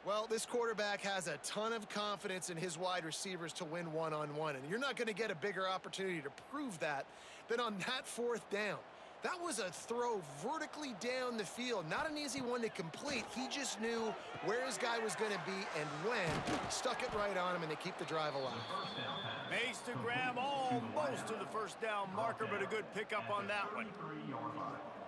Well, this quarterback has a ton of confidence in his wide receivers to win one-on-one, and you're not going to get a bigger opportunity to prove that than on that fourth down. That was a throw vertically down the field. Not an easy one to complete. He just knew where his guy was going to be and when. Stuck it right on him, and they keep the drive alive. Makes the grab almost to the first down marker, but a good pickup on that one.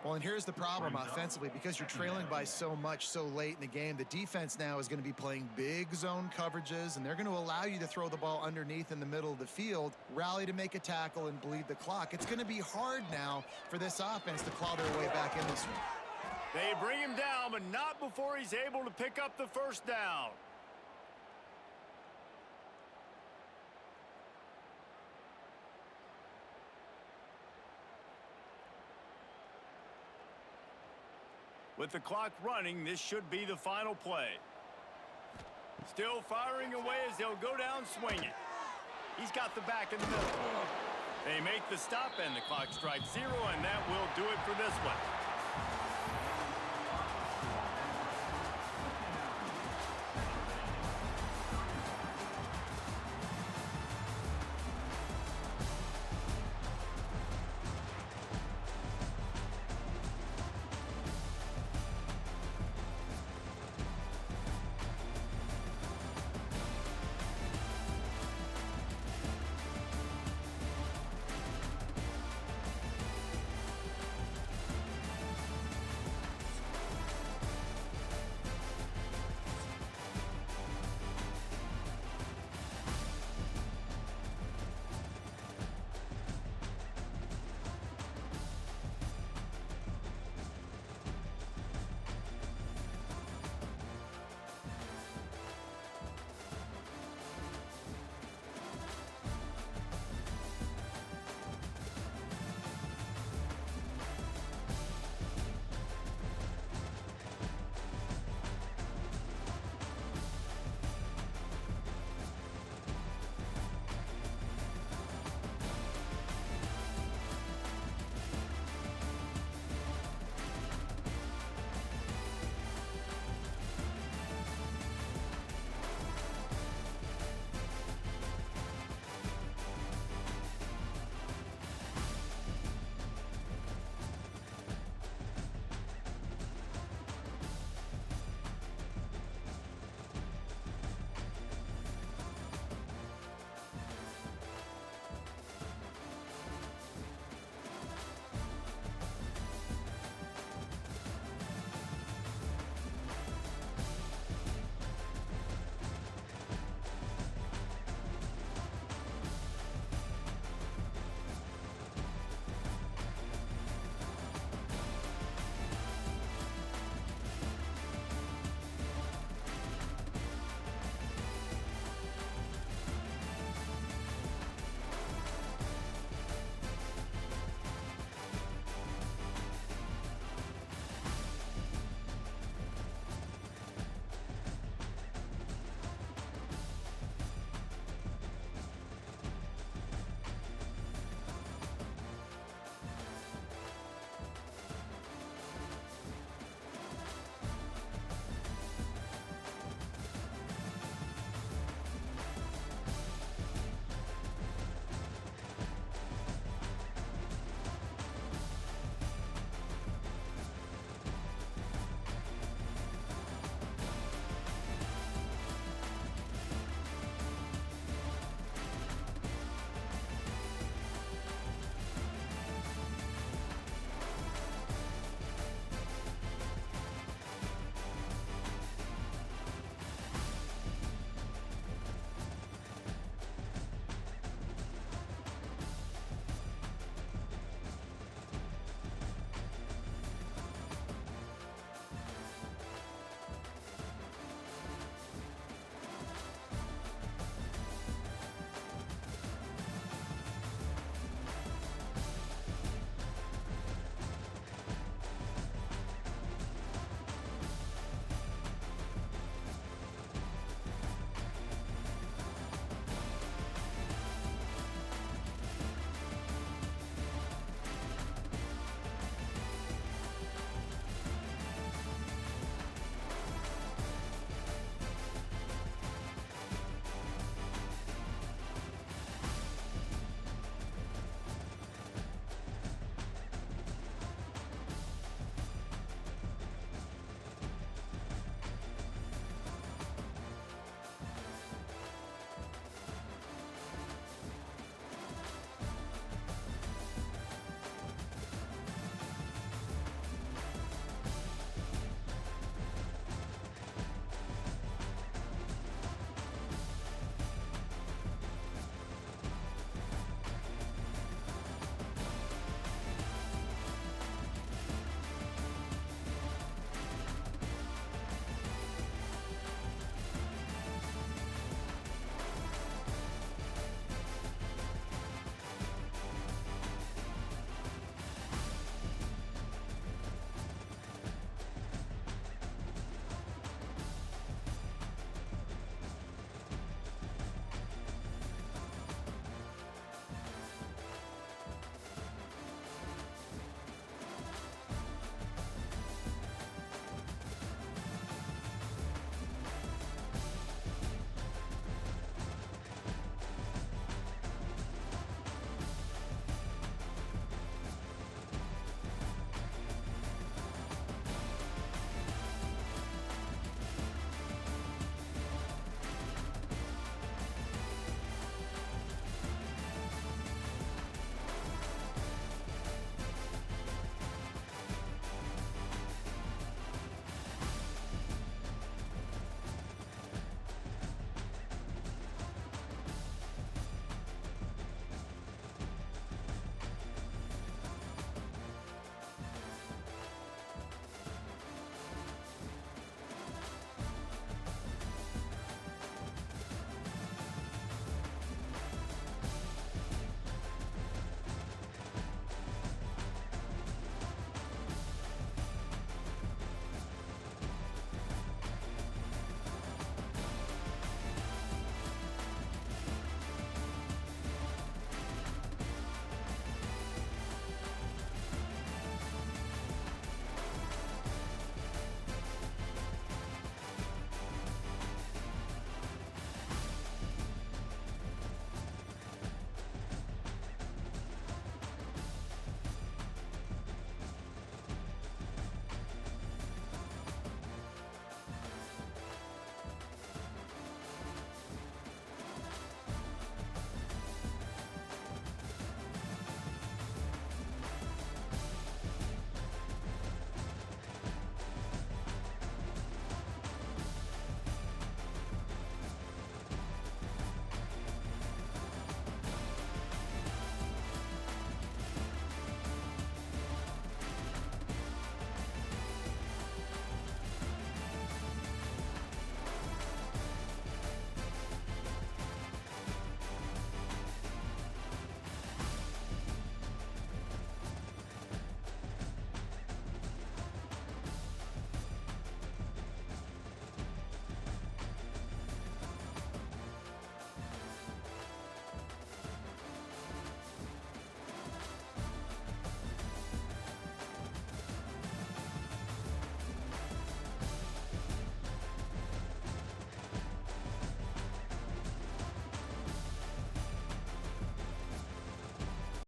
Well, and here's the problem offensively. Because you're trailing by so much so late in the game, the defense now is going to be playing big zone coverages, and they're going to allow you to throw the ball underneath in the middle of the field, rally to make a tackle, and bleed the clock. It's going to be hard now for this offense to claw their way back in this one. They bring him down, but not before he's able to pick up the first down. With the clock running, this should be the final play. Still firing away as they'll go down swinging. He's got the back in the middle. They make the stop, and the clock strikes 0, and that will do it for this one.